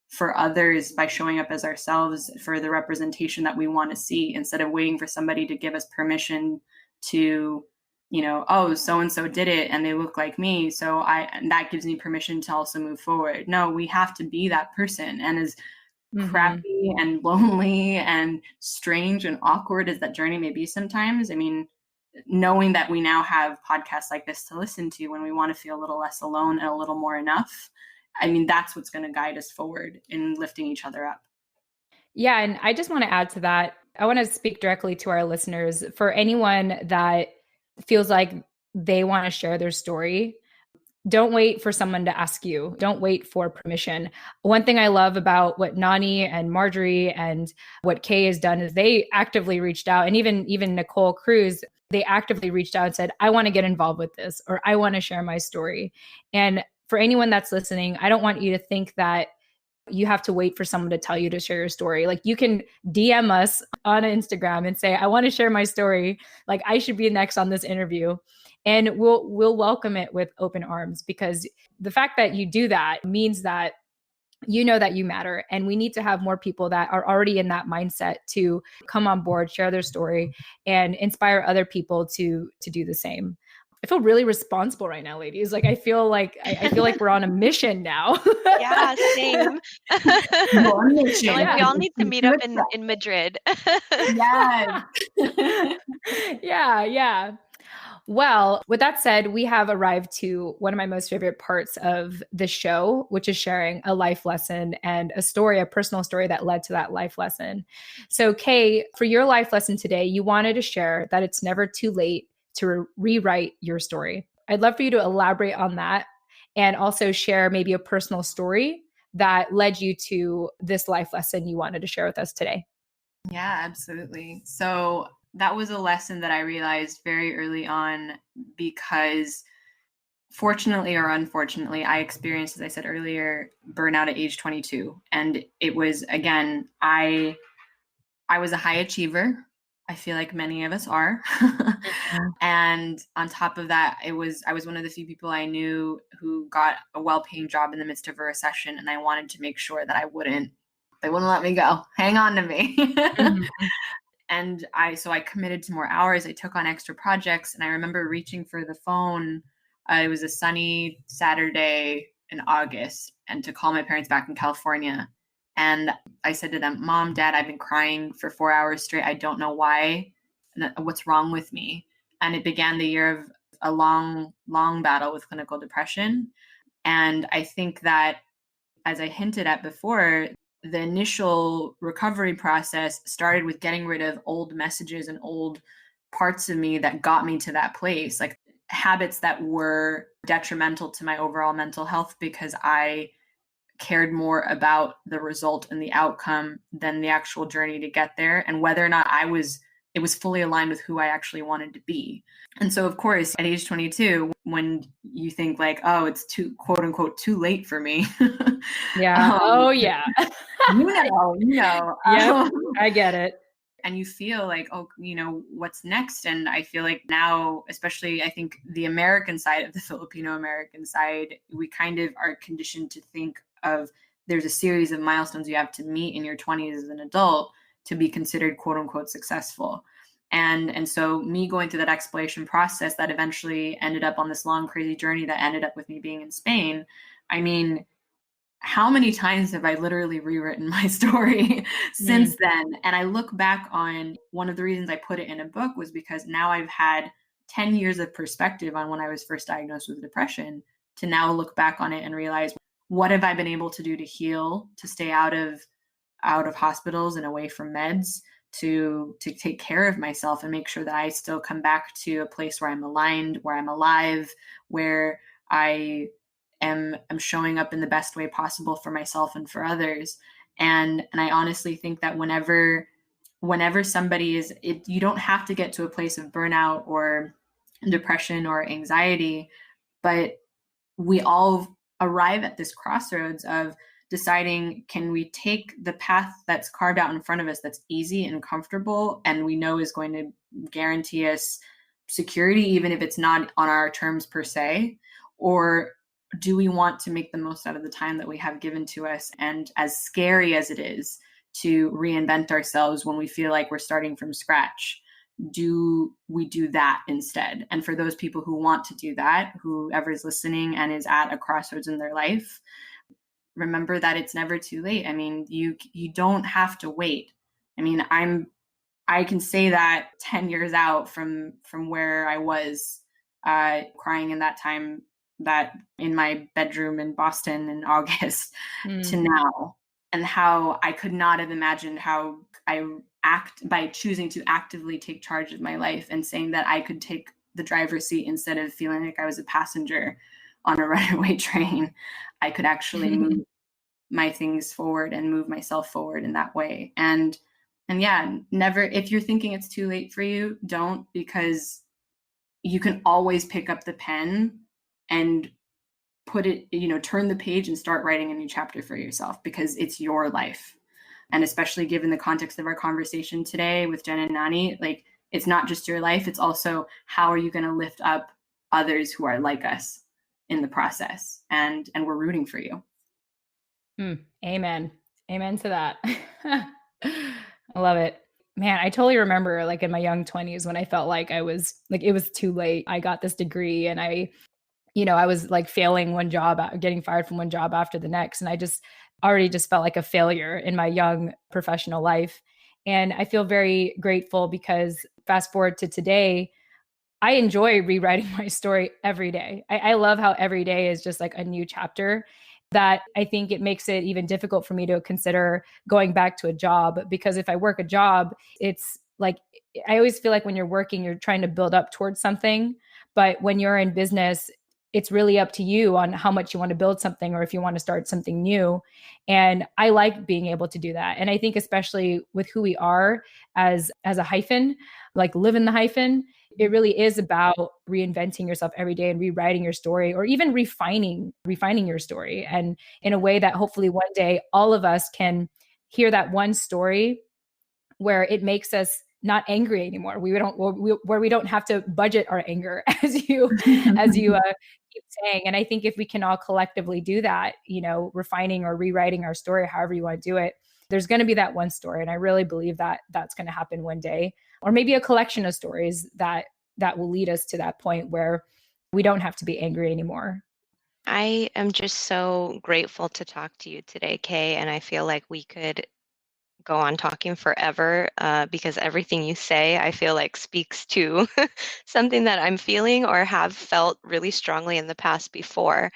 for others by showing up as ourselves for the representation that we want to see, instead of waiting for somebody to give us permission to, you know, oh, so-and-so did it and they look like me, and that gives me permission to also move forward. No, we have to be that person. And as crappy and lonely and strange and awkward as that journey may be sometimes, I mean, knowing that we now have podcasts like this to listen to when we want to feel a little less alone and a little more enough, I mean, that's what's going to guide us forward in lifting each other up. Yeah. And I just want to add to that. I want to speak directly to our listeners. For anyone that feels like they want to share their story, don't wait for someone to ask you. Don't wait for permission. One thing I love about what Nani and Marjorie and what Kay has done is they actively reached out, and even Nicole Cruz, they actively reached out and said, I want to get involved with this, or I want to share my story. And for anyone that's listening, I don't want you to think that you have to wait for someone to tell you to share your story. Like you can DM us on Instagram and say, I want to share my story. Like I should be next on this interview. And we'll welcome it with open arms, because the fact that you do that means that you know that you matter. And we need to have more people that are already in that mindset to come on board, share their story, and inspire other people to do the same. I feel really responsible right now, ladies. Like I feel like we're on a mission now. Yeah, same. Like we all need to meet up in Madrid. Yes. Yeah. Well, with that said, we have arrived to one of my most favorite parts of the show, which is sharing a life lesson and a personal story that led to that life lesson. So Kay, for your life lesson today, you wanted to share that it's never too late to rewrite your story. I'd love for you to elaborate on that and also share maybe a personal story that led you to this life lesson you wanted to share with us today. Yeah, absolutely. So that was a lesson that I realized very early on, because fortunately or unfortunately, I experienced, as I said earlier, burnout at age 22. And it was, again, I was a high achiever. I feel like many of us are. And on top of that, I was one of the few people I knew who got a well-paying job in the midst of a recession. And I wanted to make sure that they wouldn't let me go. Hang on to me. And so I committed to more hours. I took on extra projects. And I remember reaching for the phone. It was a sunny Saturday in August, and to call my parents back in California. And I said to them, Mom, Dad, I've been crying for 4 hours straight. I don't know why. What's wrong with me? And it began the year of a long, long battle with clinical depression. And I think that, as I hinted at before, the initial recovery process started with getting rid of old messages and old parts of me that got me to that place, like habits that were detrimental to my overall mental health, because I cared more about the result and the outcome than the actual journey to get there, and whether or not it was fully aligned with who I actually wanted to be. And so, of course, at age 22, when you think like, oh, it's too, quote unquote, too late for me. Yeah. Oh yeah. You know. Yeah, I get it. and you feel like, oh, what's next? And I feel like now, especially I think the American side of the Filipino American side, we kind of are conditioned to think of there's a series of milestones you have to meet in your 20s as an adult to be considered quote unquote successful. And so me going through that exploration process that eventually ended up on this long, crazy journey that ended up with me being in Spain. I mean, how many times have I literally rewritten my story since then? And I look back on one of the reasons I put it in a book was because now I've had 10 years of perspective on when I was first diagnosed with depression to now look back on it and realize, what have I been able to do to heal, to stay out of hospitals and away from meds, to take care of myself and make sure that I still come back to a place where I'm aligned, where I'm alive, where I am showing up in the best way possible for myself and for others. And I honestly think that whenever somebody is, you don't have to get to a place of burnout or depression or anxiety, but we all arrive at this crossroads of deciding, can we take the path that's carved out in front of us that's easy and comfortable and we know is going to guarantee us security, even if it's not on our terms per se? Or do we want to make the most out of the time that we have given to us? And as scary as it is to reinvent ourselves when we feel like we're starting from scratch, do we do that instead? And for those people who want to do that, whoever's listening and is at a crossroads in their life, remember that it's never too late. I mean, you don't have to wait. I mean, I can say that 10 years out from where I was crying in that time, that in my bedroom in Boston in August to now, and how I could not have imagined how I act by choosing to actively take charge of my life and saying that I could take the driver's seat instead of feeling like I was a passenger on a runaway train. I could actually move my things forward and move myself forward in that way. And yeah, never, if you're thinking it's too late for you, don't, because you can always pick up the pen and put it, turn the page and start writing a new chapter for yourself, because it's your life. And especially given the context of our conversation today with Jen and Nani, like, it's not just your life, it's also how are you going to lift up others who are like us in the process. And we're rooting for you. Amen. Amen to that. I love it. Man, I totally remember like in my young 20s when I felt like I was like, it was too late. I got this degree and I was like failing one job, getting fired from one job after the next. And I just already just felt like a failure in my young professional life. And I feel very grateful because fast forward to today, I enjoy rewriting my story every day. I love how every day is just like a new chapter, that I think it makes it even difficult for me to consider going back to a job, because if I work a job, it's like, I always feel like when you're working, you're trying to build up towards something. But when you're in business, it's really up to you on how much you want to build something or if you want to start something new. And I like being able to do that. And I think especially with who we are as a hyphen, like live in the hyphen, it really is about reinventing yourself every day and rewriting your story, or even refining your story. And in a way that hopefully one day all of us can hear that one story where it makes us not angry anymore. Where we don't have to budget our anger, as you keep saying. And I think if we can all collectively do that, refining or rewriting our story, however you want to do it, there's going to be that one story. And I really believe that that's going to happen one day, or maybe a collection of stories that will lead us to that point where we don't have to be angry anymore. I am just so grateful to talk to you today, Kay, and I feel like we could go on talking forever because everything you say, I feel like speaks to something that I'm feeling or have felt really strongly in the past before.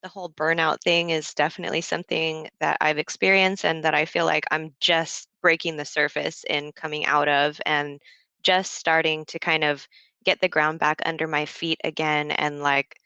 The whole burnout thing is definitely something that I've experienced and that I feel like I'm just breaking the surface in coming out of, and just starting to kind of get the ground back under my feet again. And like,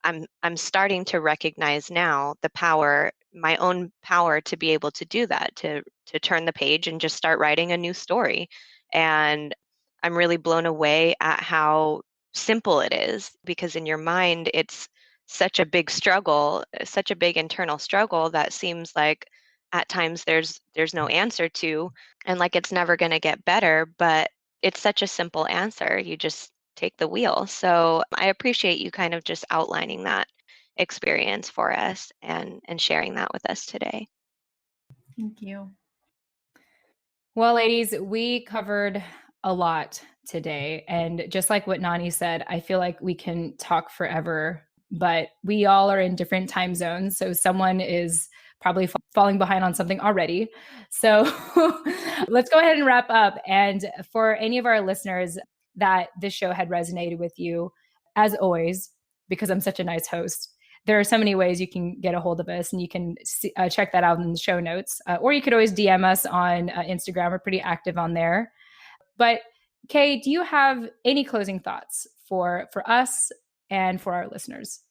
I'm starting to recognize now the power, my own power to be able to do that, to turn the page and just start writing a new story. And I'm really blown away at how simple it is, because in your mind it's such a big struggle, such a big internal struggle that seems like at times there's no answer to, and like it's never going to get better, but it's such a simple answer. You just take the wheel. So I appreciate you kind of just outlining that experience for us and sharing that with us today. Thank you. Well, ladies, we covered a lot today. And just like what Nani said, I feel like we can talk forever, but we all are in different time zones. So someone is probably falling behind on something already. So let's go ahead and wrap up. And for any of our listeners that this show had resonated with you, as always, because I'm such a nice host, there are so many ways you can get a hold of us, and you can check that out in the show notes. Or you could always DM us on Instagram. We're pretty active on there. But Kay, do you have any closing thoughts for us and for our listeners?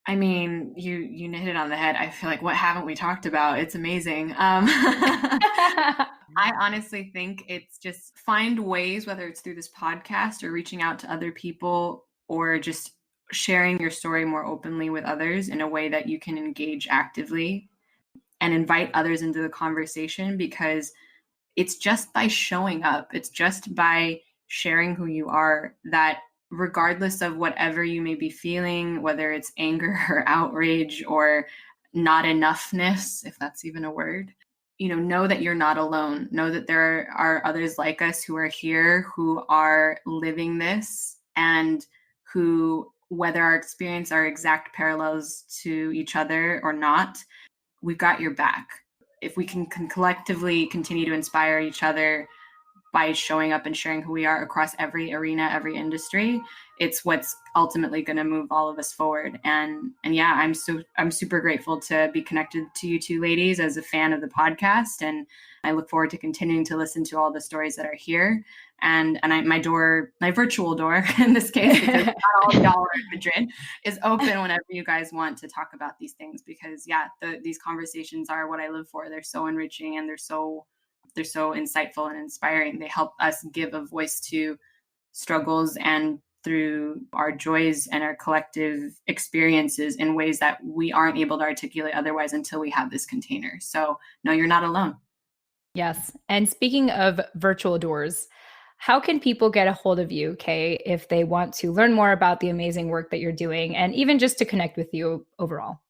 I mean, you hit it on the head. I feel like, what haven't we talked about? It's amazing. I honestly think it's just find ways, whether it's through this podcast or reaching out to other people or just sharing your story more openly with others in a way that you can engage actively and invite others into the conversation, because it's just by showing up, it's just by sharing who you are, that regardless of whatever you may be feeling, whether it's anger or outrage or not enoughness, if that's even a word, know that you're not alone. Know that there are others like us who are here, who are living this, and who, whether our experience are exact parallels to each other or not, we've got your back. If we can collectively continue to inspire each other by showing up and sharing who we are across every arena, every industry, it's what's ultimately going to move all of us forward. And yeah, I'm super grateful to be connected to you two ladies as a fan of the podcast. And I look forward to continuing to listen to all the stories that are here. And my virtual door in this case, because not all of y'all are in Madrid, is open whenever you guys want to talk about these things, because these conversations are what I live for. They're so enriching and they're so insightful and inspiring. They help us give a voice to struggles and through our joys and our collective experiences in ways that we aren't able to articulate otherwise until we have this container. So no, you're not alone. Yes. And speaking of virtual doors, how can people get a hold of you, Kay, if they want to learn more about the amazing work that you're doing and even just to connect with you overall?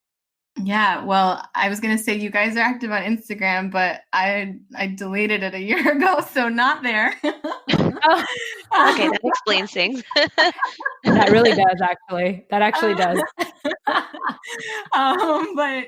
Yeah, well, I was going to say you guys are active on Instagram, but I deleted it a year ago, so not there. Oh, okay, that explains things. That really does, actually. That actually does. But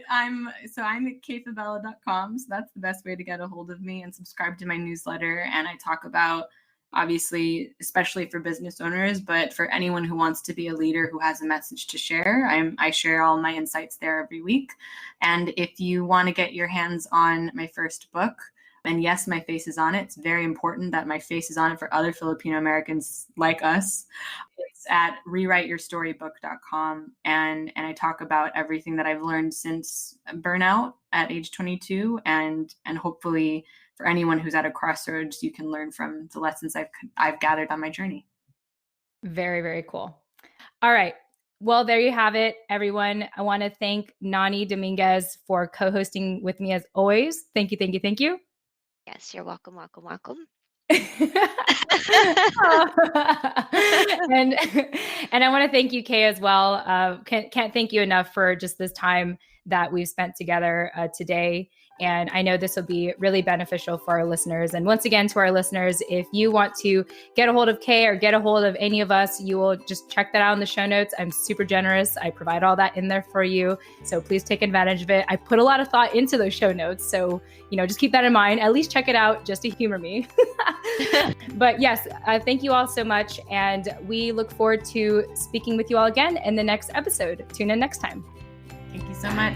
I'm at kayfabella.com, so that's the best way to get a hold of me, and subscribe to my newsletter. And I talk about, obviously, especially for business owners, but for anyone who wants to be a leader who has a message to share. I share all my insights there every week. And if you want to get your hands on my first book, and yes, my face is on it. It's very important that my face is on it for other Filipino Americans like us. It's at rewriteyourstorybook.com. And I talk about everything that I've learned since burnout at age 22, and hopefully for anyone who's at a crossroads, you can learn from the lessons I've gathered on my journey. Very, very cool. All right. Well, there you have it, everyone. I want to thank Nani Dominguez for co-hosting with me as always. Thank you, thank you, thank you. Yes, you're welcome, welcome, welcome. And I want to thank you, Kay, as well. Can't thank you enough for just this time that we've spent together today. And I know this will be really beneficial for our listeners. And once again, to our listeners, if you want to get a hold of Kay or get a hold of any of us, you will just check that out in the show notes. I'm super generous. I provide all that in there for you. So please take advantage of it. I put a lot of thought into those show notes. So, just keep that in mind. At least check it out just to humor me. But yes, thank you all so much. And we look forward to speaking with you all again in the next episode. Tune in next time. Thank you so much.